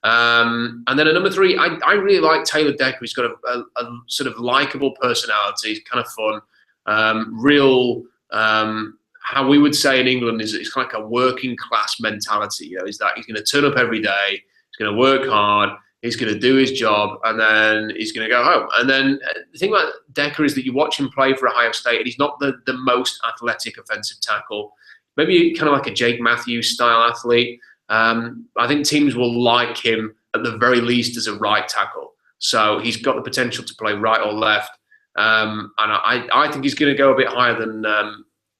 And then at number 3, I really like Taylor Decker. He's got a sort of likable personality. He's kind of fun. Real, how we would say in England, is it's kind of like a working class mentality. Is that he's going to turn up every day. He's going to work hard. He's going to do his job, and then he's going to go home. And then the thing about Decker is that you watch him play for Ohio State, and he's not the most athletic offensive tackle. Maybe kind of like a Jake Matthews style athlete. I think teams will like him at the very least as a right tackle. So he's got the potential to play right or left. And I think he's going to go a bit higher than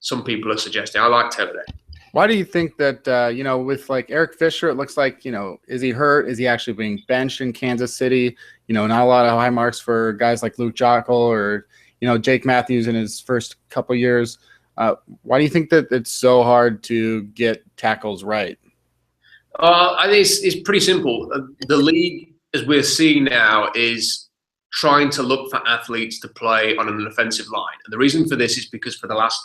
some people are suggesting. I like Taylor Decker. Why do you think that, with like Eric Fisher, it looks like, is he hurt? Is he actually being benched in Kansas City? Not a lot of high marks for guys like Luke Joeckel or, Jake Matthews in his first couple years. Why do you think that it's so hard to get tackles right? I think it's pretty simple. The league, as we're seeing now, is trying to look for athletes to play on an offensive line. And the reason for this is because for the last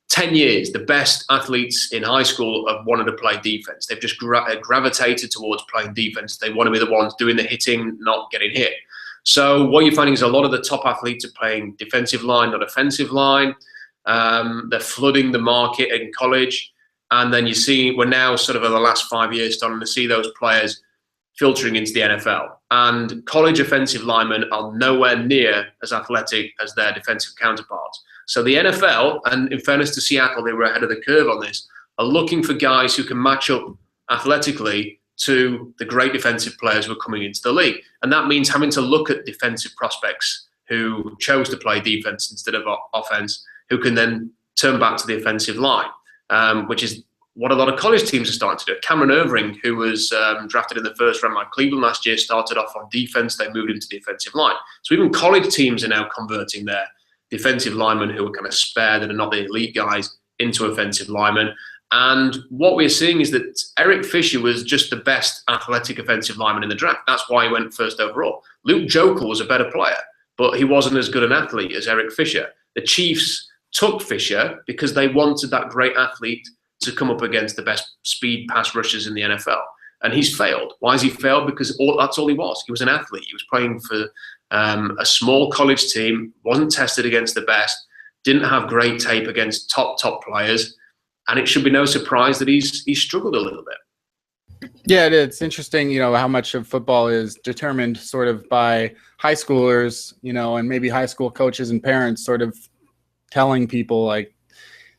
10 years, the best athletes in high school have wanted to play defense. They've just gravitated towards playing defense. They want to be the ones doing the hitting, not getting hit. So what you're finding is a lot of the top athletes are playing defensive line, not offensive line. They're flooding the market in college. And then we're now sort of in the last 5 years starting to see those players filtering into the NFL. And college offensive linemen are nowhere near as athletic as their defensive counterparts. So the NFL, and in fairness to Seattle, they were ahead of the curve on this, are looking for guys who can match up athletically to the great defensive players who are coming into the league. And that means having to look at defensive prospects who chose to play defense instead of offense, who can then turn back to the offensive line, which is what a lot of college teams are starting to do. Cameron Irving, who was drafted in the first round by Cleveland last year, started off on defense. They moved into the offensive line. So even college teams are now converting their defensive linemen who are kind of spare, that are not the elite guys, into offensive linemen. And what we're seeing is that Eric Fisher was just the best athletic offensive lineman in the draft. That's why he went first overall. Luke Joeckel was a better player, but he wasn't as good an athlete as Eric Fisher. The Chiefs took Fisher because they wanted that great athlete to come up against the best speed pass rushers in the NFL. And he's failed. Why has he failed? Because that's all he was. He was an athlete. He was playing for a small college team, wasn't tested against the best, didn't have great tape against top players, and it should be no surprise that he's struggled a little bit. Yeah, it's interesting, how much of football is determined sort of by high schoolers, and maybe high school coaches and parents sort of telling people like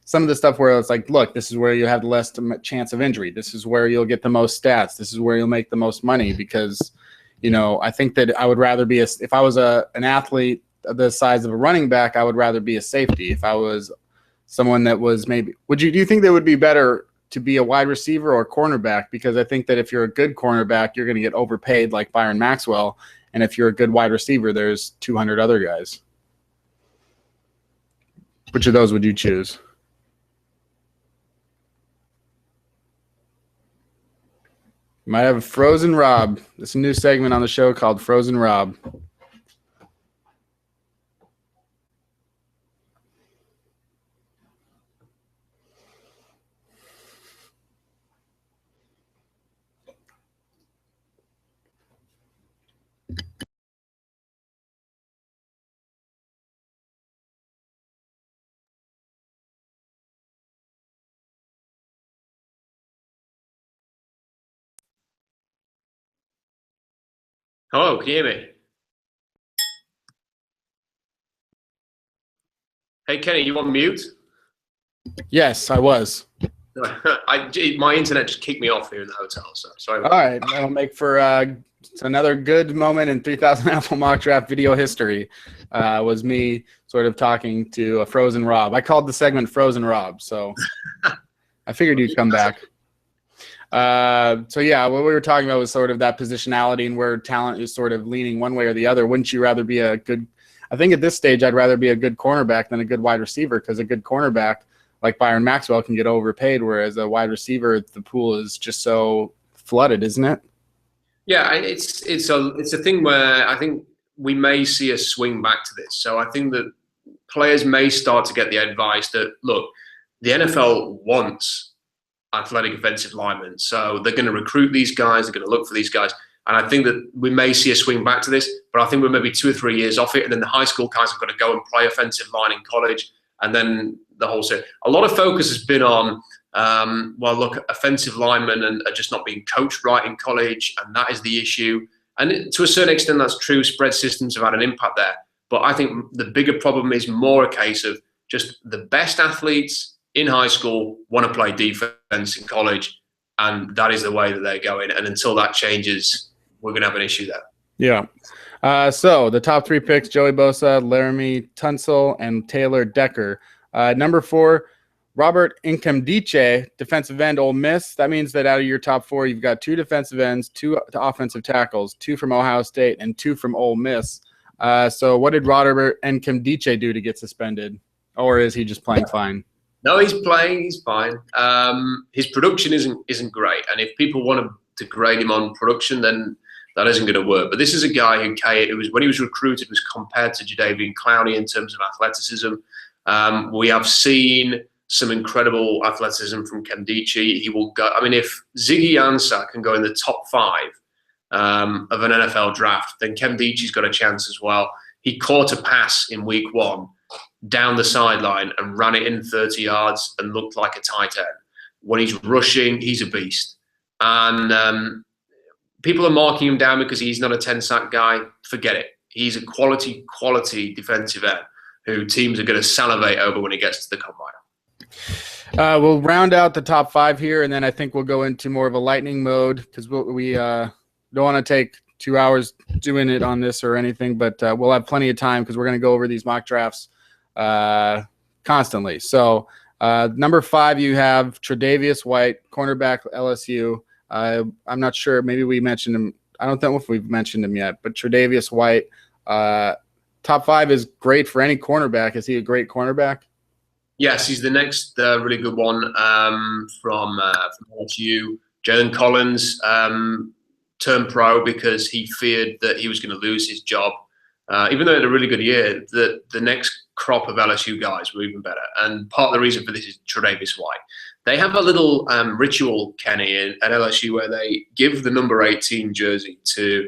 some of the stuff where it's like, look, this is where you have the less chance of injury. This is where you'll get the most stats. This is where you'll make the most money because, I think that I would rather be if I was an athlete the size of a running back, I would rather be a safety. If I was someone that was do you think that would be better to be a wide receiver or cornerback? Because I think that if you're a good cornerback, you're going to get overpaid like Byron Maxwell. And if you're a good wide receiver, there's 200 other guys. Which of those would you choose? You might have Frozen Rob. It's a new segment on the show called Frozen Rob. Hello, can you hear me? Hey, Kenny, you on mute? Yes, I was. My internet just kicked me off here in the hotel, so sorry. All right, that'll make for another good moment in 3000 NFL mock draft video history. Was me sort of talking to a Frozen Rob. I called the segment Frozen Rob, so I figured you'd come back. So yeah, what we were talking about was sort of that positionality and where talent is sort of leaning one way or the other. Wouldn't you rather be a good? I think at this stage, I'd rather be a good cornerback than a good wide receiver because a good cornerback like Byron Maxwell can get overpaid, whereas a wide receiver, the pool is just so flooded, isn't it? Yeah, it's a thing where I think we may see a swing back to this. So I think that players may start to get the advice that, look, the NFL wants athletic offensive linemen. So they're going to recruit these guys. They're going to look for these guys. And I think that we may see a swing back to this, but I think we're maybe 2 or 3 years off it. And then the high school guys have got to go and play offensive line in college. And then the whole set. A lot of focus has been on, well, look, offensive linemen are just not being coached right in college. And that is the issue. And to a certain extent, that's true. Spread systems have had an impact there. But I think the bigger problem is more a case of just the best athletes in high school want to play defense in college. And that is the way that they're going. And until that changes, we're going to have an issue there. Yeah. So the top 3 picks, Joey Bosa, Laramie Tunsil, and Taylor Decker. Number 4, Robert Nkemdiche, defensive end, Ole Miss. That means that out of your top 4, you've got 2 defensive ends, 2 offensive tackles, 2 from Ohio State, and 2 from Ole Miss. So what did Robert Nkemdiche do to get suspended? Or is he just playing fine? No, he's playing. He's fine. His production isn't great. And if people want to grade him on production, then that isn't going to work. But this is a guy who when he was recruited, was compared to Jadeveon Clowney in terms of athleticism. We have seen some incredible athleticism from Nkemdiche. He will go. I mean, if Ziggy Ansah can go in the top 5 of an NFL draft, then Nkemdiche's got a chance as well. He caught a pass in week 1 down the sideline and ran it in 30 yards and looked like a tight end. When he's rushing, he's a beast. And people are marking him down because he's not a 10-sack guy. Forget it. He's a quality defensive end who teams are going to salivate over when he gets to the combine. We'll round out the top 5 here, and then I think we'll go into more of a lightning mode because we don't want to take 2 hours doing it on this or anything, but we'll have plenty of time because we're going to go over these mock drafts constantly. So number 5, you have Tre'Davious White, cornerback LSU. I'm not sure. Maybe we mentioned him. I don't know if we've mentioned him yet, but Tre'Davious White, top 5 is great for any cornerback. Is he a great cornerback? Yes, he's the next really good one from LSU. Jalen Collins turned pro because he feared that he was going to lose his job. Even though he had a really good year, the next crop of LSU guys were even better. And part of the reason for this is Tre'Davious White. They have a little ritual, Kenny, at LSU where they give the number 18 jersey to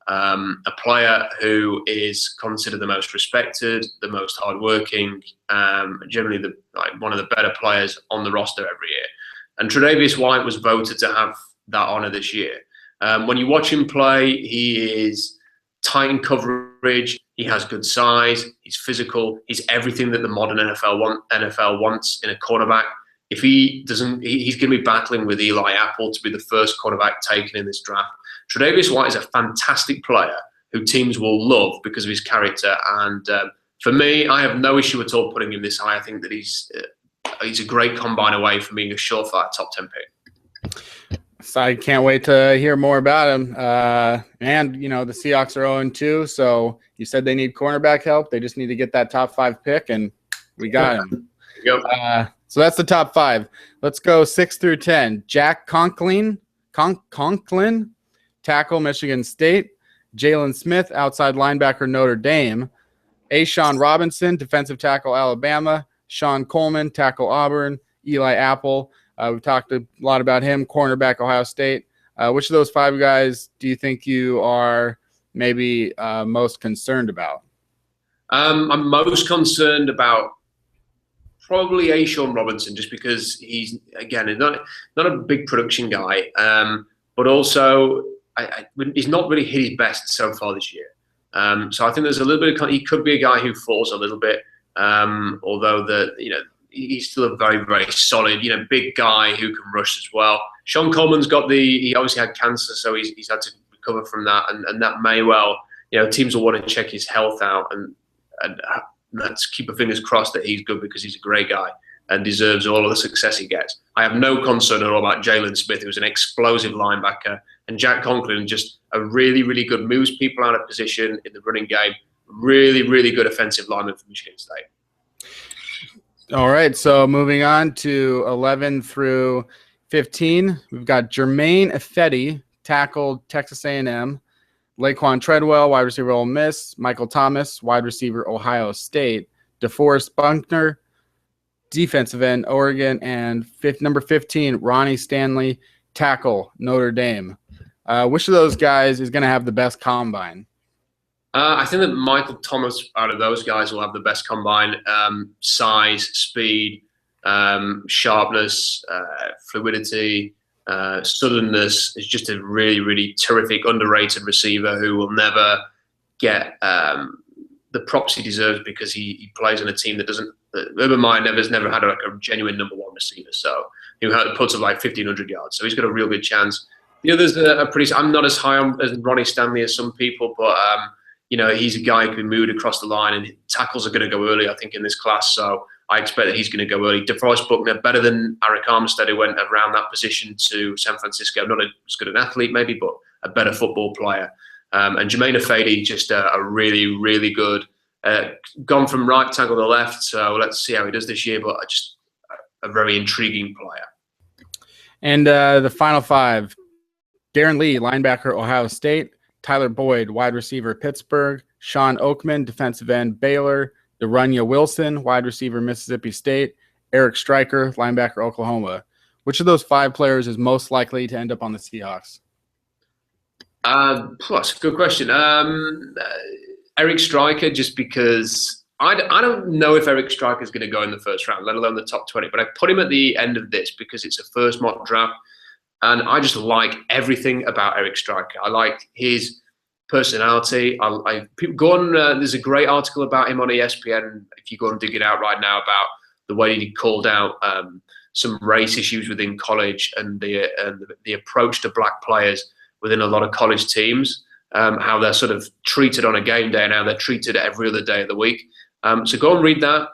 a player who is considered the most respected, the most hardworking, generally one of the better players on the roster every year. And Tre'Davious White was voted to have that honor this year. When you watch him play, he is tight in coverage. He has good size. He's physical. He's everything that the modern NFL wants in a cornerback. If he doesn't, he's going to be battling with Eli Apple to be the first cornerback taken in this draft. Tre'Davious White is a fantastic player who teams will love because of his character. And for me, I have no issue at all putting him this high. I think that he's a great combine away from being a surefire top 10 pick. So I can't wait to hear more about him. And, the Seahawks are 0-2, so you said they need cornerback help. They just need to get that top 5 pick, and we got him. Yep. So that's the top 5. Let's go 6 through 10. Jack Conklin, tackle, Michigan State. Jalen Smith, outside linebacker, Notre Dame. A'Shawn Robinson, defensive tackle, Alabama. Sean Coleman, tackle, Auburn. Eli Apple, we've talked a lot about him, cornerback, Ohio State. Which of those 5 guys do you think you are maybe most concerned about? I'm most concerned about probably A'Shawn Robinson, just because he's, again, not a big production guy, but also he's not really hit his best so far this year. So I think there's a little bit of, he could be a guy who falls a little bit, although he's still a very, very solid, big guy who can rush as well. Sean Coleman's he obviously had cancer, so he's had to recover from that, and that may well, teams will want to check his health out, and let's keep our fingers crossed that he's good, because he's a great guy and deserves all of the success he gets. I have no concern at all about Jalen Smith, who's an explosive linebacker, and Jack Conklin, just a really, really good, moves people out of position in the running game, really, really good offensive lineman for Michigan State. All right, so moving on to 11 through 15, we've got Jermaine Ifedi, tackle, Texas A&M. Laquan Treadwell, wide receiver, Ole Miss. Michael Thomas, wide receiver, Ohio State. DeForest Buckner, defensive end, Oregon. And number 15, Ronnie Stanley, tackle, Notre Dame. Which of those guys is going to have the best combine? I think that Michael Thomas, out of those guys, will have the best combine. Size, speed, sharpness, fluidity, suddenness. Is just a really, really terrific, underrated receiver who will never get the props he deserves, because he plays on a team that doesn't. Urban Meyer has never had a genuine number 1 receiver, so he puts up like 1,500 yards. So he's got a real good chance. The others are pretty. I'm not as high on as Ronnie Stanley as some people, but he's a guy who can move across the line, and tackles are going to go early, I think, in this class. So I expect that he's going to go early. DeForest Buckner, better than Arik Armstead, who went around that position to San Francisco. Not as good an athlete, maybe, but a better football player. And Jermaine Ifedi, just a really, really good. Gone from right tackle to left, so let's see how he does this year, but just a very intriguing player. And the final 5, Darren Lee, linebacker, Ohio State. Tyler Boyd, wide receiver, Pittsburgh. Sean Oakman, defensive end, Baylor. De'Runnya Wilson, wide receiver, Mississippi State. Eric Stryker, linebacker, Oklahoma. Which of those 5 players is most likely to end up on the Seahawks? That's a good question. Eric Stryker, just because I don't know if Eric Stryker is going to go in the first round, let alone the top 20. But I put him at the end of this because it's a first mock draft. And I just like everything about Eric Stryker. I like his personality. People go on. There's a great article about him on ESPN. If you go and dig it out right now, about the way he called out some race issues within college, and the approach to black players within a lot of college teams, how they're sort of treated on a game day and how they're treated every other day of the week. So go and read that.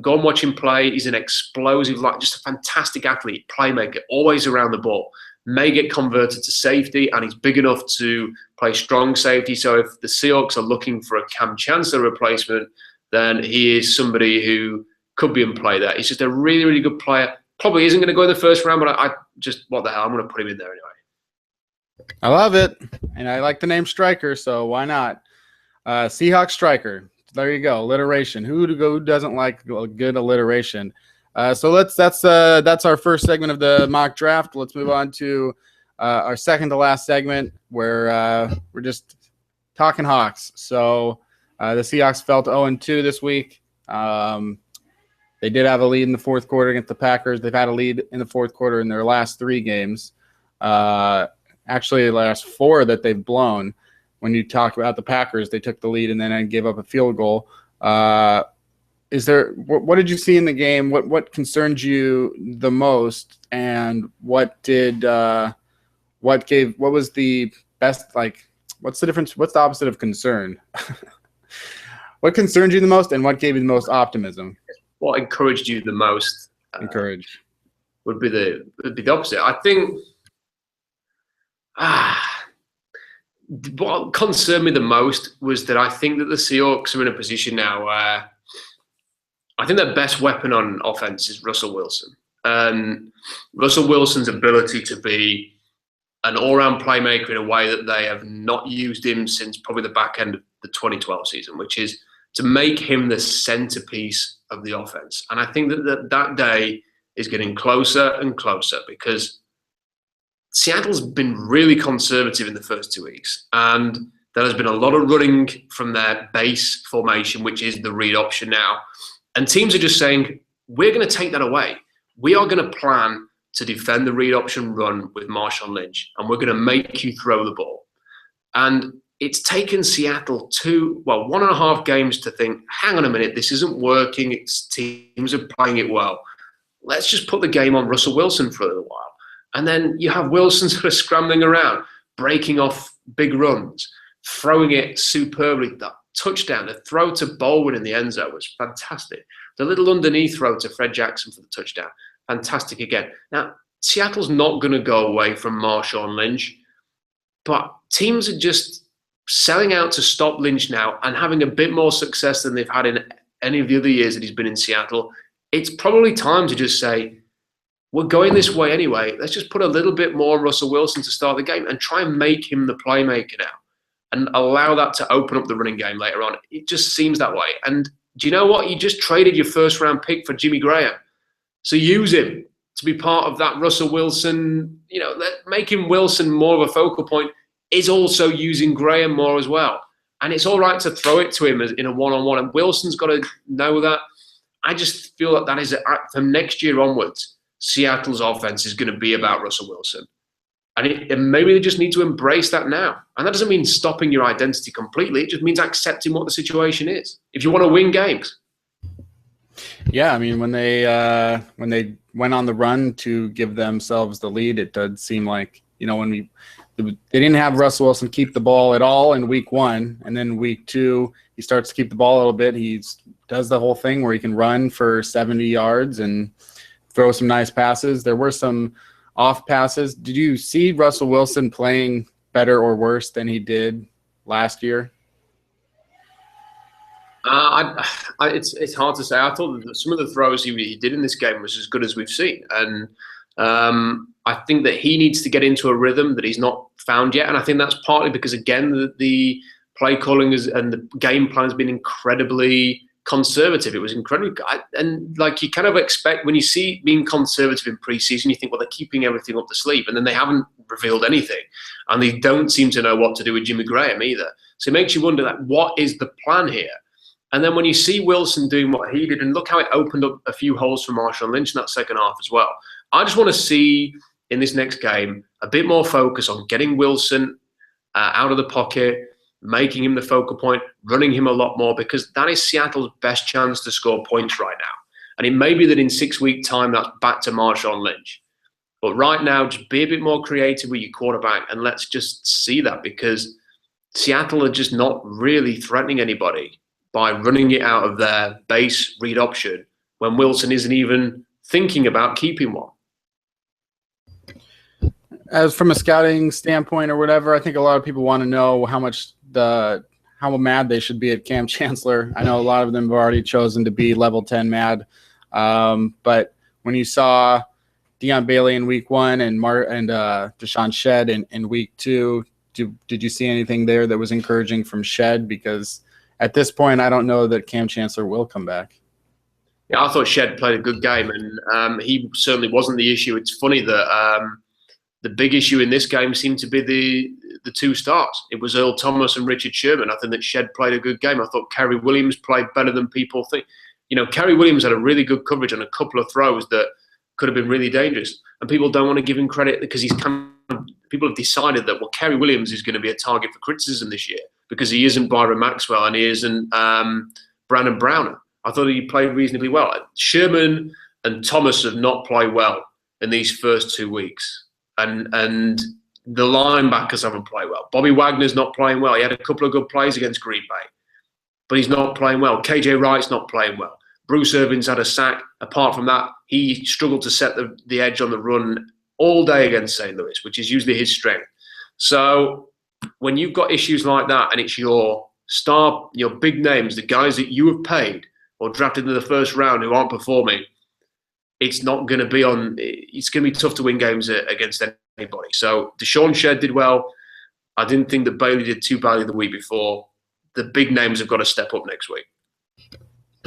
Go and watch him play. He's an explosive, just a fantastic athlete, playmaker, always around the ball. May get converted to safety, and he's big enough to play strong safety. So if the Seahawks are looking for a Cam Chancellor replacement, then he is somebody who could be in play there. He's just a really, really good player. Probably isn't going to go in the first round, but I just, what the hell, I'm going to put him in there anyway. I love it, and I like the name Stryker, so why not? Seahawks Stryker. There you go, alliteration. Who doesn't like a good alliteration? So that's our first segment of the mock draft. Let's move on to our second to last segment, where we're just talking Hawks. So the Seahawks fell to 0-2 this week. They did have a lead in the fourth quarter against the Packers. They've had a lead in the fourth quarter in their last 3 games. Actually, the last 4 that they've blown. When you talk about the Packers, they took the lead and then gave up a field goal. Is there what did you see in the game? What concerned you the most, and what was the best? Like, what's the difference? What's the opposite of concern? What concerned you the most, and what gave you the most optimism? What encouraged you the most? Encourage would be the opposite. I think. What concerned me the most was that I think that the Seahawks are in a position now where I think their best weapon on offense is Russell Wilson. And Russell Wilson's ability to be an all-round playmaker in a way that they have not used him since probably the back end of the 2012 season, which is to make him the centerpiece of the offense. And I think that day is getting closer and closer because Seattle's been really conservative in the first 2 weeks, and there has been a lot of running from their base formation, which is the read option now. And teams are just saying, we're going to take that away. We are going to plan to defend the read option run with Marshawn Lynch, and we're going to make you throw the ball. And it's taken Seattle 1.5 games to think, hang on a minute, this isn't working. Teams are playing it well. Let's just put the game on Russell Wilson for a little while. And then you have Wilson sort of scrambling around, breaking off big runs, throwing it superbly. That touchdown, the throw to Baldwin in the end zone was fantastic. The little underneath throw to Fred Jackson for the touchdown, fantastic again. Now, Seattle's not going to go away from Marshawn Lynch, but teams are just selling out to stop Lynch now and having a bit more success than they've had in any of the other years that he's been in Seattle. It's probably time to just say, we're going this way anyway. Let's just put a little bit more on Russell Wilson to start the game and try and make him the playmaker now and allow that to open up the running game later on. It just seems that way. And do you know what? You just traded your first-round pick for Jimmy Graham. So use him to be part of that Russell Wilson, making Wilson more of a focal point is also using Graham more as well. And it's all right to throw it to him in a one-on-one. And Wilson's got to know that. I just feel that is from next year onwards, Seattle's offense is going to be about Russell Wilson. And maybe they just need to embrace that now. And that doesn't mean stopping your identity completely. It just means accepting what the situation is. If you want to win games. Yeah, I mean, when they went on the run to give themselves the lead, it did seem like, they didn't have Russell Wilson keep the ball at all in week 1. And then week 2, he starts to keep the ball a little bit. He does the whole thing where he can run for 70 yards and throw some nice passes. There were some off passes. Did you see Russell Wilson playing better or worse than he did last year? It's hard to say. I thought that some of the throws he did in this game was as good as we've seen. And I think that he needs to get into a rhythm that he's not found yet. And I think that's partly because, again, the play calling and the game plan has been incredibly conservative. It was incredibly, and like you kind of expect when you see being conservative in preseason, you think, well, they're keeping everything up the sleeve, and then they haven't revealed anything, and they don't seem to know what to do with Jimmy Graham either. So it makes you wonder, like, what is the plan here? And then when you see Wilson doing what he did, and look how it opened up a few holes for Marshawn Lynch in that second half as well. I just want to see in this next game a bit more focus on getting Wilson out of the pocket, making him the focal point, running him a lot more, because that is Seattle's best chance to score points right now. And it may be that in 6 weeks' time, that's back to Marshawn Lynch. But right now, just be a bit more creative with your quarterback, and let's just see that, because Seattle are just not really threatening anybody by running it out of their base read option when Wilson isn't even thinking about keeping one. As from a scouting standpoint or whatever, I think a lot of people want to know how mad they should be at Cam Chancellor. I know a lot of them have already chosen to be level 10 mad. But when you saw Deion Bailey in week 1 and Deshaun Shedd in week 2, did you see anything there that was encouraging from Shedd? Because at this point, I don't know that Cam Chancellor will come back. Yeah, I thought Shedd played a good game, and he certainly wasn't the issue. It's funny that the big issue in this game seemed to be the two stars. It was Earl Thomas and Richard Sherman. I think that Shed played a good game. I thought Kerry Williams played better than people think. Kerry Williams had a really good coverage on a couple of throws that could have been really dangerous. And people don't want to give him credit because people have decided that, well, Kerry Williams is going to be a target for criticism this year because he isn't Byron Maxwell and he isn't Brandon Browner. I thought he played reasonably well. Sherman and Thomas have not played well in these first 2 weeks. And the linebackers haven't played well. Bobby Wagner's not playing well. He had a couple of good plays against Green Bay, but he's not playing well. KJ Wright's not playing well. Bruce Irvin's had a sack. Apart from that, he struggled to set the edge on the run all day against St. Louis, which is usually his strength. So when you've got issues like that and it's your star, your big names, the guys that you have paid or drafted in the first round who aren't performing, it's not going to be it's going to be tough to win games against anybody. So Deshaun Shed did well. I didn't think that Bailey did too badly the week before. The big names have got to step up next week.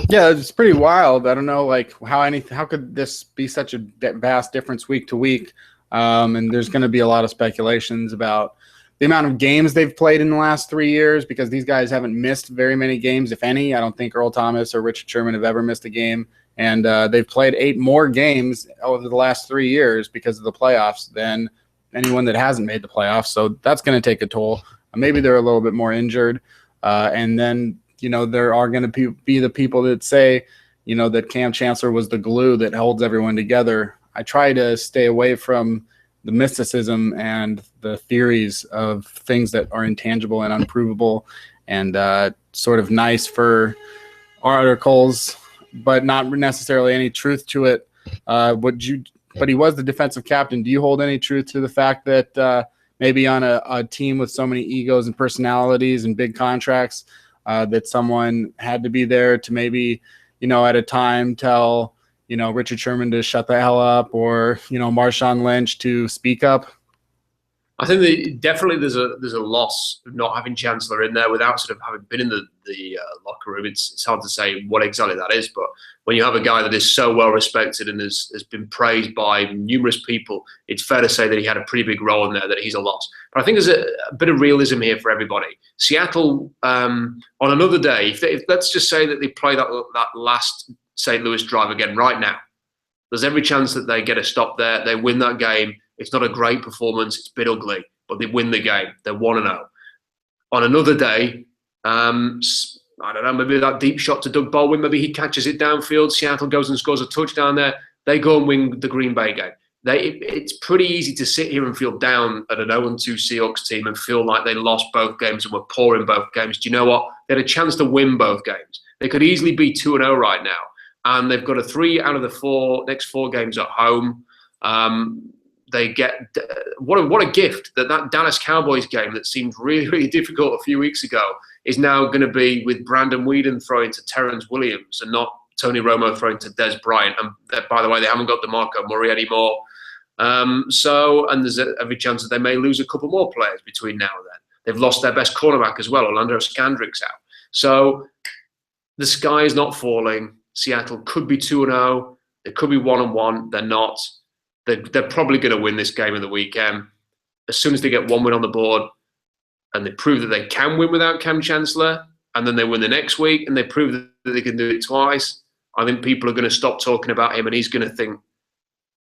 Yeah, it's pretty wild. I don't know, how could this be such a vast difference week to week? And there's going to be a lot of speculations about the amount of games they've played in the last 3 years because these guys haven't missed very many games, if any. I don't think Earl Thomas or Richard Sherman have ever missed a game. And they've played 8 more games over the last 3 years because of the playoffs than anyone that hasn't made the playoffs. So that's going to take a toll. Maybe they're a little bit more injured. And then, there are going to be the people that say, that Cam Chancellor was the glue that holds everyone together. I try to stay away from the mysticism and the theories of things that are intangible and unprovable and sort of nice for articles, but not necessarily any truth to it. But he was the defensive captain. Do you hold any truth to the fact that maybe on a team with so many egos and personalities and big contracts, that someone had to be there to maybe, at a time tell, Richard Sherman to shut the hell up or, Marshawn Lynch to speak up? I think that definitely there's a loss of not having Chancellor in there without sort of having been in the locker room. It's hard to say what exactly that is, but when you have a guy that is so well respected and has been praised by numerous people, it's fair to say that he had a pretty big role in there, that he's a loss. But I think there's a bit of realism here for everybody. Seattle, on another day, if let's just say that they play that last St. Louis drive again right now, there's every chance that they get a stop there, they win that game. It's not a great performance. It's a bit ugly, but they win the game. They're 1-0. On another day, I don't know, maybe that deep shot to Doug Baldwin, maybe he catches it downfield. Seattle goes and scores a touchdown there. They go and win the Green Bay game. It's pretty easy to sit here and feel down at an 0-2 Seahawks team and feel like they lost both games and were poor in both games. Do you know what? They had a chance to win both games. They could easily be 2-0 right now. And they've got a 3 out of the next 4 games at home. They get what a gift that Dallas Cowboys game that seemed really, really difficult a few weeks ago is now going to be with Brandon Weeden throwing to Terrence Williams and not Tony Romo throwing to Des Bryant. And by the way, they haven't got DeMarco Murray anymore. And there's every chance that they may lose a couple more players between now and then. They've lost their best cornerback as well. Orlando Scandrick's out. So the sky is not falling. Seattle could be 2-0. They could be 1-1. They're not. They're probably going to win this game of the weekend. As soon as they get one win on the board and they prove that they can win without Cam Chancellor, and then they win the next week and they prove that they can do it twice, I think people are going to stop talking about him and he's going to think,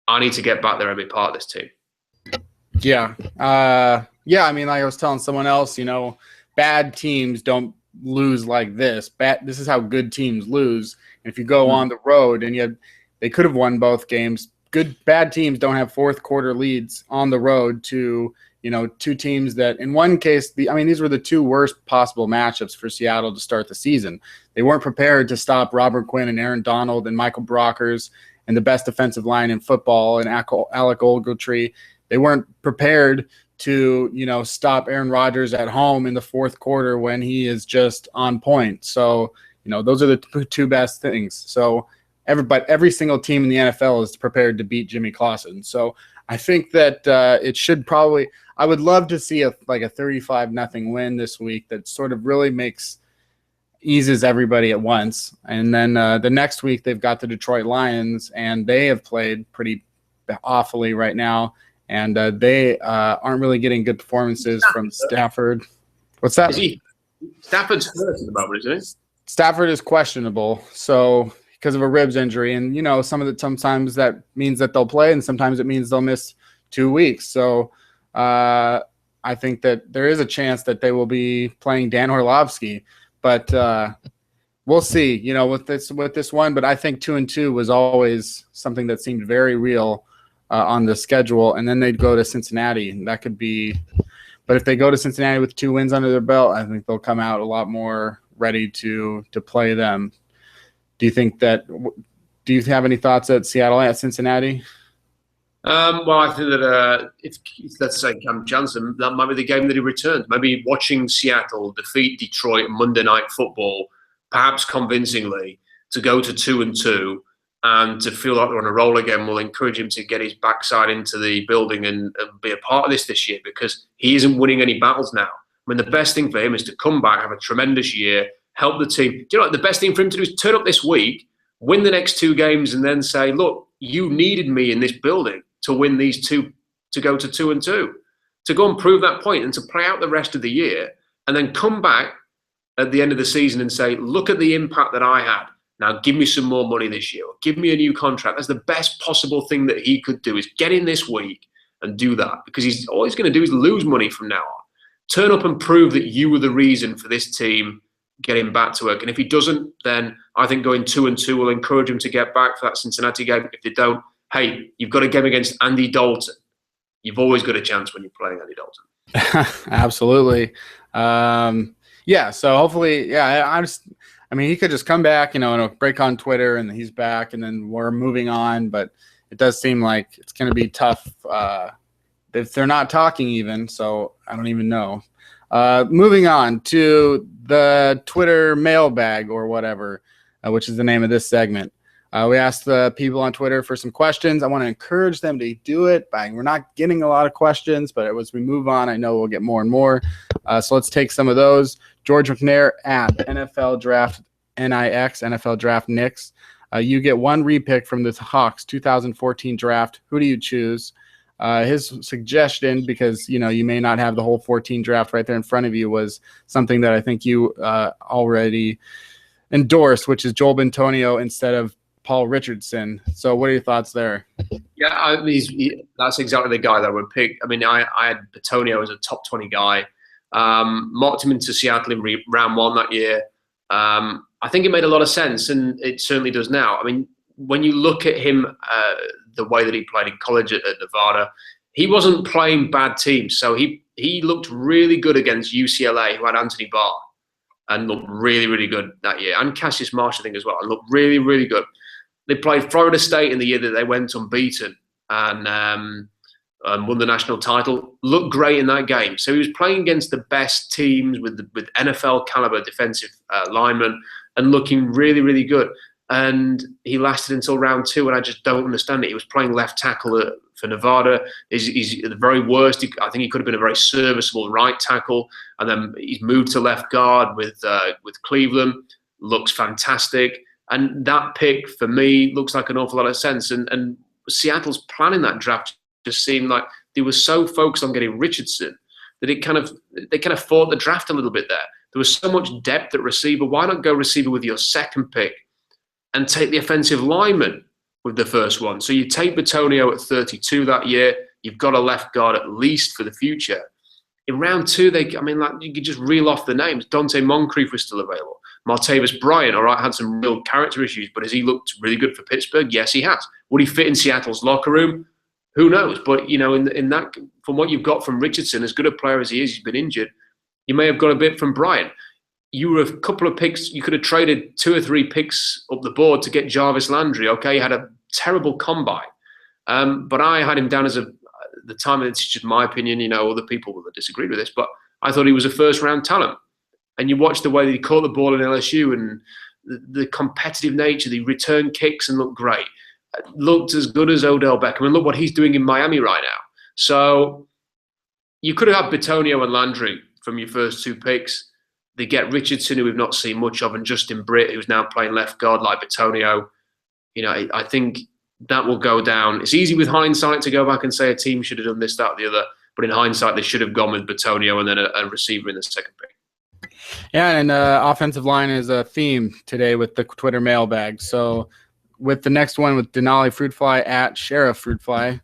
I need to get back there and be part of this team. Yeah. I mean, like I was telling someone else, bad teams don't lose like this. This is how good teams lose. And if you go on the road and they could have won both games, bad teams don't have fourth quarter leads on the road to, two teams that in one case, these were the 2 worst possible matchups for Seattle to start the season. They weren't prepared to stop Robert Quinn and Aaron Donald and Michael Brockers and the best defensive line in football and Alec Ogletree. They weren't prepared to, stop Aaron Rodgers at home in the fourth quarter when he is just on point. So, those are the 2 best things. So, every single team in the NFL is prepared to beat Jimmy Clausen. So I think that it should probably – I would love to see a 35-0 win this week that sort of really eases everybody at once. And then the next week they've got the Detroit Lions, and they have played pretty awfully right now. and they aren't really getting good performances from Stafford. What's that? Stafford's hurt at the moment, isn't he? Stafford is questionable, so because of a ribs injury, and sometimes that means that they'll play, and sometimes it means they'll miss 2 weeks. So I think that there is a chance that they will be playing Dan Orlovsky, but we'll see. With this one, but I think 2-2 was always something that seemed very real on the schedule, and then they'd go to Cincinnati, and that could be. But if they go to Cincinnati with 2 wins under their belt, I think they'll come out a lot more ready to play them. Do you have any thoughts at Seattle at Cincinnati? Well, I think that if let's say Cam Johnson, that might be the game that he returns. Maybe watching Seattle defeat Detroit Monday Night Football, perhaps convincingly, to go to 2-2 and to feel like they're on a roll again will encourage him to get his backside into the building and be a part of this year, because he isn't winning any battles now. I mean, the best thing for him is to come back, have a tremendous year, help the team. Do you know what the best thing for him to do is turn up this week, win the next 2 games, and then say, look, you needed me in this building to win these 2, to go to 2-2, to go and prove that point and to play out the rest of the year, and then come back at the end of the season and say, look at the impact that I had. Now give me some more money this year. Give me a new contract. That's the best possible thing that he could do, is get in this week and do that, because all he's going to do is lose money from now on. Turn up and prove that you were the reason for this team getting back to work. And if he doesn't, then I think going 2-2 will encourage him to get back for that Cincinnati game. If they don't, hey, you've got a game against Andy Dalton. You've always got a chance when you're playing Andy Dalton. Absolutely. Yeah, so hopefully, he could just come back, and a break on Twitter, and he's back, and then we're moving on. But it does seem like it's going to be tough if they're not talking even. So I don't even know. Moving on to the Twitter mailbag or whatever, which is the name of this segment. We asked the people on Twitter for some questions. I want to encourage them to do it. We're not getting a lot of questions, but as we move on, I know we'll get more and more. So let's take some of those. George McNair at NFL Draft NIX, NFL Draft Knicks. You get 1 repick from the Hawks 2014 draft. Who do you choose? His suggestion, because you may not have the whole 14 draft right there in front of you, was something that I think you already endorsed, which is Joel Bitonio instead of Paul Richardson. So what are your thoughts there? Yeah, that's exactly the guy that I would pick. I mean, I had Bitonio as a top 20 guy. Mocked him into Seattle in round 1 that year. I think it made a lot of sense, and it certainly does now. I mean, when you look at him, the way that he played in college at Nevada, he wasn't playing bad teams. So he looked really good against UCLA, who had Anthony Barr, and looked really, really good that year. And Cassius Marsh, I think, as well, and looked really, really good. They played Florida State in the year that they went unbeaten and won the national title. Looked great in that game. So he was playing against the best teams with NFL caliber defensive linemen and looking really, really good. And he lasted until round 2, and I just don't understand it. He was playing left tackle for Nevada. He's at the very worst. I think he could have been a very serviceable right tackle, and then he's moved to left guard with Cleveland. Looks fantastic, and that pick for me looks like an awful lot of sense. And Seattle's plan in that draft just seemed like they were so focused on getting Richardson that they kind of fought the draft a little bit there. There was so much depth at receiver. Why not go receiver with your second pick and take the offensive lineman with the first one? So you take Bitonio at 32 that year. You've got a left guard at least for the future. In round 2, you could just reel off the names. Dante Moncrief was still available. Martavis Bryant, all right, had some real character issues, but has he looked really good for Pittsburgh? Yes, he has. Would he fit in Seattle's locker room? Who knows? But, in that, from what you've got from Richardson, as good a player as he is, he's been injured, you may have got a bit from Bryant. You were a couple of picks. You could have traded 2 or 3 picks up the board to get Jarvis Landry. Okay, he had a terrible combine, but I had him down as the time. It's just my opinion. Other people will have disagreed with this, but I thought he was a first-round talent. And you watch the way that he caught the ball in LSU and the competitive nature. The return kicks and looked great. Looked as good as Odell Beckham. And look what he's doing in Miami right now. So you could have had Bitonio and Landry from your first 2 picks. They get Richardson, who we've not seen much of, and Justin Britt, who's now playing left guard like Bitonio. I think that will go down. It's easy with hindsight to go back and say a team should have done this, that, or the other. But in hindsight, they should have gone with Batonio and then a receiver in the second pick. Yeah, and offensive line is a theme today with the Twitter mailbag. So with the next one with Denali Fruitfly at Sheriff Fruitfly,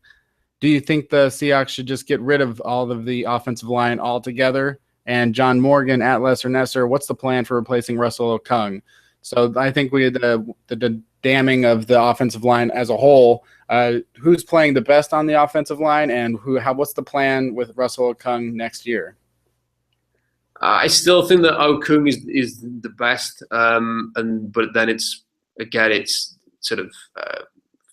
do you think the Seahawks should just get rid of all of the offensive line altogether? And John Morgan at Lesser Nesser, what's the plan for replacing Russell Okung? So I think we had the damning of the offensive line as a whole. Who's playing the best on the offensive line, and what's the plan with Russell Okung next year? I still think that Okung is the best, but then it's sort of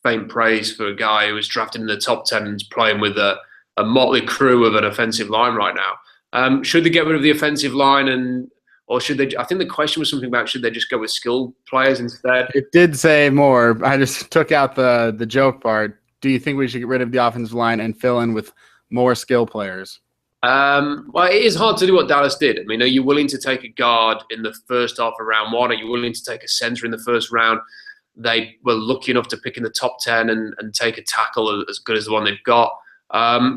faint praise for a guy who was drafted in the top 10 and is playing with a motley crew of an offensive line right now. Should they get rid of the offensive line or should they? I think the question was something about should they just go with skilled players instead? It did say more. I just took out the joke part. Do you think we should get rid of the offensive line and fill in with more skill players? Well, it is hard to do what Dallas did. I mean, are you willing to take a guard in the first half of round one? Are you willing to take a center in the first round? They were lucky enough to pick in the top 10 and take a tackle as good as the one they've got.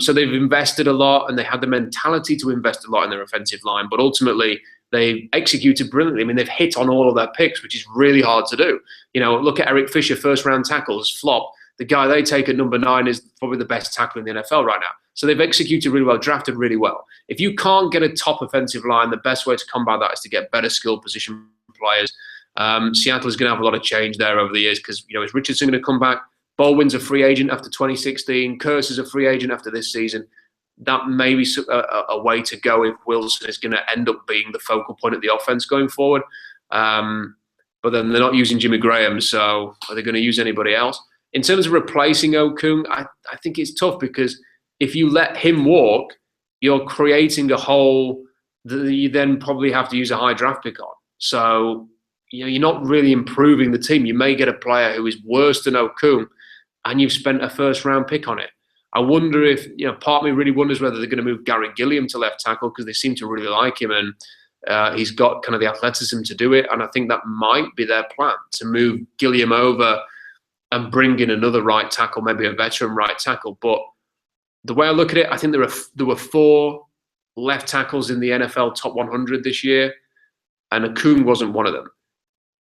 So they've invested a lot, and they had the mentality to invest a lot in their offensive line. But ultimately, they executed brilliantly. I mean, they've hit on all of their picks, which is really hard to do. Look at Eric Fisher, first-round tackles, flop. The guy they take at number 9 is probably the best tackler in the NFL right now. So they've executed really well, drafted really well. If you can't get a top offensive line, the best way to combat that is to get better skill position players. Seattle is going to have a lot of change there over the years because, is Richardson going to come back? Baldwin's a free agent after 2016. Curse is a free agent after this season. That may be a way to go if Wilson is going to end up being the focal point of the offense going forward. But then they're not using Jimmy Graham, so are they going to use anybody else? In terms of replacing Okung, I think it's tough because if you let him walk, you're creating a hole that you then probably have to use a high draft pick on. So you're not really improving the team. You may get a player who is worse than Okung, and you've spent a first-round pick on it. I wonder if, part of me really wonders whether they're going to move Gary Gilliam to left tackle because they seem to really like him and he's got kind of the athleticism to do it. And I think that might be their plan, to move Gilliam over and bring in another right tackle, maybe a veteran right tackle. But the way I look at it, I think there were 4 left tackles in the NFL top 100 this year, and Okung wasn't one of them.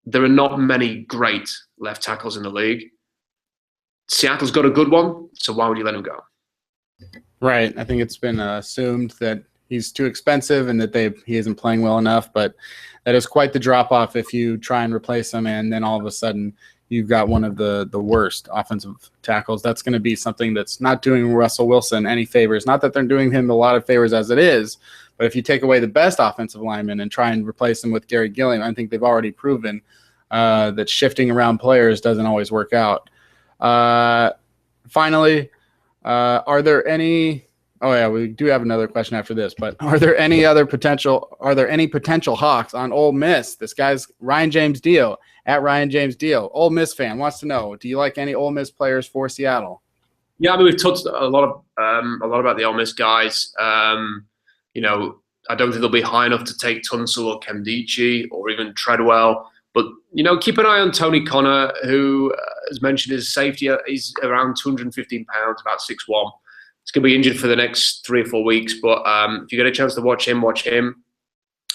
There are not many great left tackles in the league. Seattle's got a good one, so why would you let him go? Right. I think it's been assumed that he's too expensive and that he isn't playing well enough, but that is quite the drop-off if you try and replace him and then all of a sudden you've got one of the worst offensive tackles. That's going to be something that's not doing Russell Wilson any favors. Not that they're doing him a lot of favors as it is, but if you take away the best offensive lineman and try and replace him with Gary Gilliam, I think they've already proven that shifting around players doesn't always work out. Finally, are there any? Oh yeah, we do have another question after this. But are there any potential Hawks on Ole Miss? This guy's Ryan James Dio at Ryan James Dio. Ole Miss fan wants to know: do you like any Ole Miss players for Seattle? Yeah, I mean we've touched a lot about the Ole Miss guys. I don't think they'll be high enough to take Tunsil or Kemdichi or even Treadwell. But, keep an eye on Tony Connor, who, as mentioned, is safety. He's around 215 pounds, about 6'1". He's going to be injured for the next 3 or 4 weeks. But if you get a chance to watch him, watch him.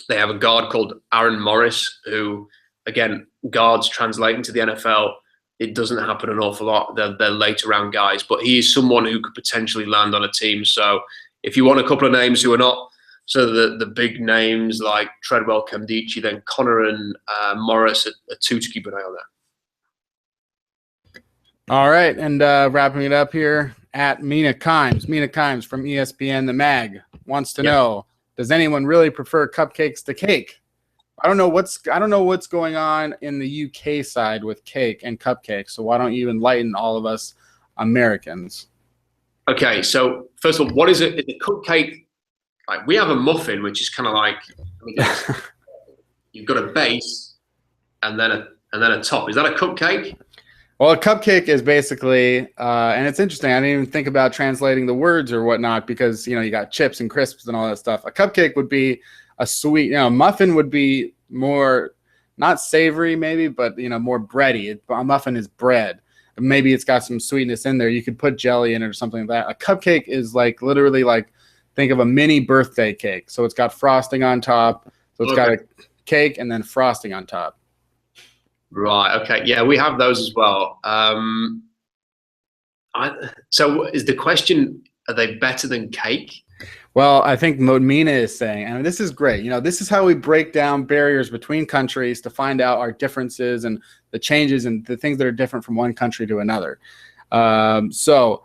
They have a guard called Aaron Morris, who, again, guards translating to the NFL, it doesn't happen an awful lot. They're later round guys. But he is someone who could potentially land on a team. So if you want a couple of names who are not the big names like Treadwell, Kemdichi, then Connor and Morris are 2 to keep an eye on that. All right, and wrapping it up here at Mina Kimes. Mina Kimes from ESPN The Mag wants to know: does anyone really prefer cupcakes to cake? I don't know what's going on in the UK side with cake and cupcakes. So why don't you enlighten all of us Americans? Okay, so first of all, what is it? Is a cupcake? Like we have a muffin, which is kind of like you've got a base and then a top. Is that a cupcake? Well, a cupcake is basically, and it's interesting. I didn't even think about translating the words or whatnot because you got chips and crisps and all that stuff. A cupcake would be a sweet. Muffin would be more not savory maybe, but more bready. A muffin is bread. maybe it's got some sweetness in there. You could put jelly in it or something like that. A cupcake is like literally like, think of a mini birthday cake. So it's got frosting on top. So it's got a cake and then frosting on top. Right. Okay. Yeah, we have those as well. So is the question, are they better than cake? Well, I think Mina is saying, and this is great. This is how we break down barriers between countries to find out our differences and the changes and the things that are different from one country to another. So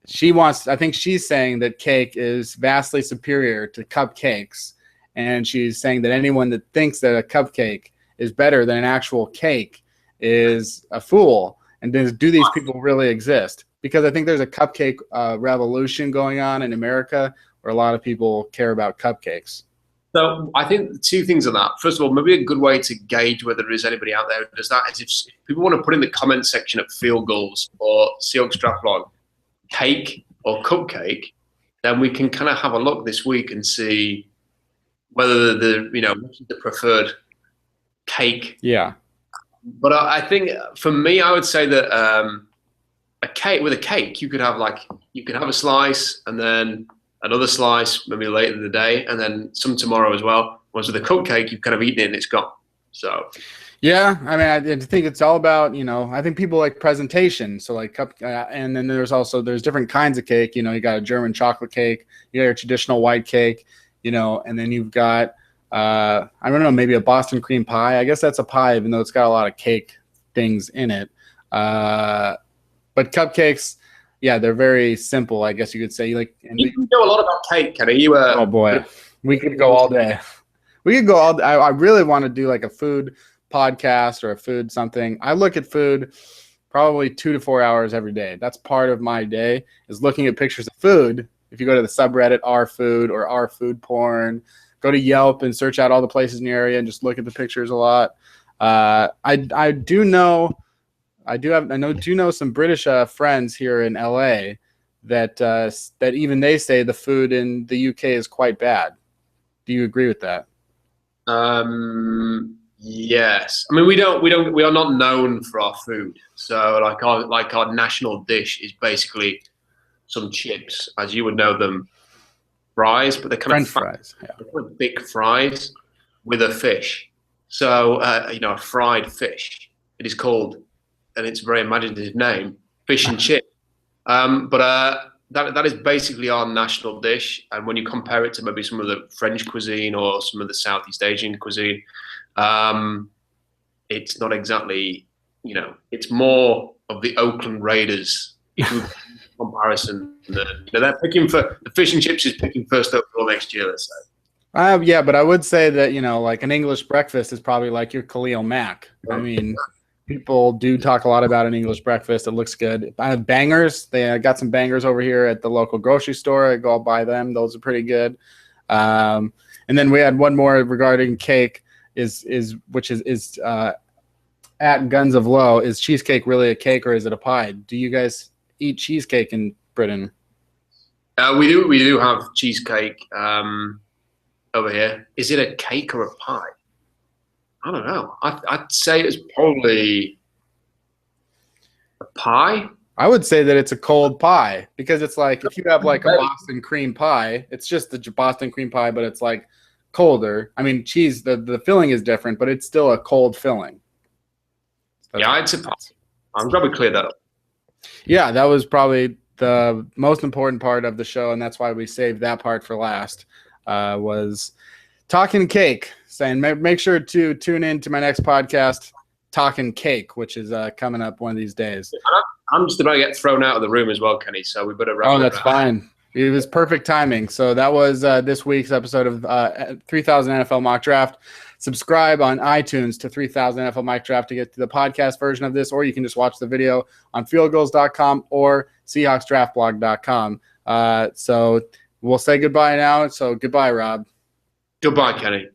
I think she's saying that cake is vastly superior to cupcakes. And she's saying that anyone that thinks that a cupcake is better than an actual cake is a fool. And do these people really exist? Because I think there's a cupcake revolution going on in America where a lot of people care about cupcakes. So I think two things on that. First of all, maybe a good way to gauge whether there is anybody out there who does that is if people want to put in the comment section at Field Goals or Seahawks Draft Blog, cake or cupcake, then we can kind of have a look this week and see whether which is the preferred cake. Yeah. But I think for me, I would say that a cake, you could have a slice and then another slice maybe later in the day, and then some tomorrow as well. Whereas with a cupcake, you've kind of eaten it and it's gone. So, yeah, I mean, I think it's all about, I think people like presentation. So like and then there's different kinds of cake. You got a German chocolate cake, you got your traditional white cake, and then you've got, I don't know, maybe a Boston cream pie. I guess that's a pie, even though it's got a lot of cake things in it. But cupcakes, yeah, they're very simple, I guess you could say. You know a lot about cake, Kenny. Oh boy, we could go all day. We could go all day. I really want to do like a food podcast or a food something. I look at food probably 2 to 4 hours every day. That's part of my day, is looking at pictures of food. If you go to the subreddit rfood or rfoodporn, go to Yelp and search out all the places in your area and just look at the pictures a lot. I do know some British friends here in LA that even they say the food in the UK is quite bad. Do you agree with that? Yes. I mean, we are not known for our food. So like our national dish is basically some chips, as you would know them, fries, but they're kind of fries, yeah. They're kind of big fries with a fish. So a fried fish. It is called, and it's a very imaginative name, fish and chip. But that is basically our national dish. And when you compare it to maybe some of the French cuisine or some of the Southeast Asian cuisine, it's not exactly, it's more of the Oakland Raiders comparison. They're picking for the fish and chips is picking first overall next year, let's say. Yeah, but I would say that, like an English breakfast is probably like your Khalil Mack. I mean, people do talk a lot about an English breakfast. It looks good. I have bangers. They got some bangers over here at the local grocery store. I go buy them. Those are pretty good. And then we had one more regarding cake which is at Guns of Low. Is cheesecake really a cake or is it a pie? Do you guys eat cheesecake in Britain? We do have cheesecake over here. Is it a cake or a pie? I don't know. I'd say it's probably a pie. I would say that it's a cold pie because it's like if you have like a Boston cream pie, it's just the Boston cream pie, but it's like colder. I mean, cheese, the filling is different, but it's still a cold filling. Yeah, it's a pie. I'm glad we cleared that up. Yeah, that was probably the most important part of the show, and that's why we saved that part for last, was Talking Cake. Saying make sure to tune in to my next podcast, Talking Cake, which is coming up one of these days. I'm just about to get thrown out of the room as well, Kenny, so we better wrap it up. Oh, that's fine. It was perfect timing. So that was this week's episode of 3000 NFL Mock Draft. Subscribe on iTunes to 3000 NFL Mock Draft to get to the podcast version of this, or you can just watch the video on fieldgoals.com or SeahawksDraftBlog.com. So we'll say goodbye now. So goodbye, Rob. Goodbye, Kenny.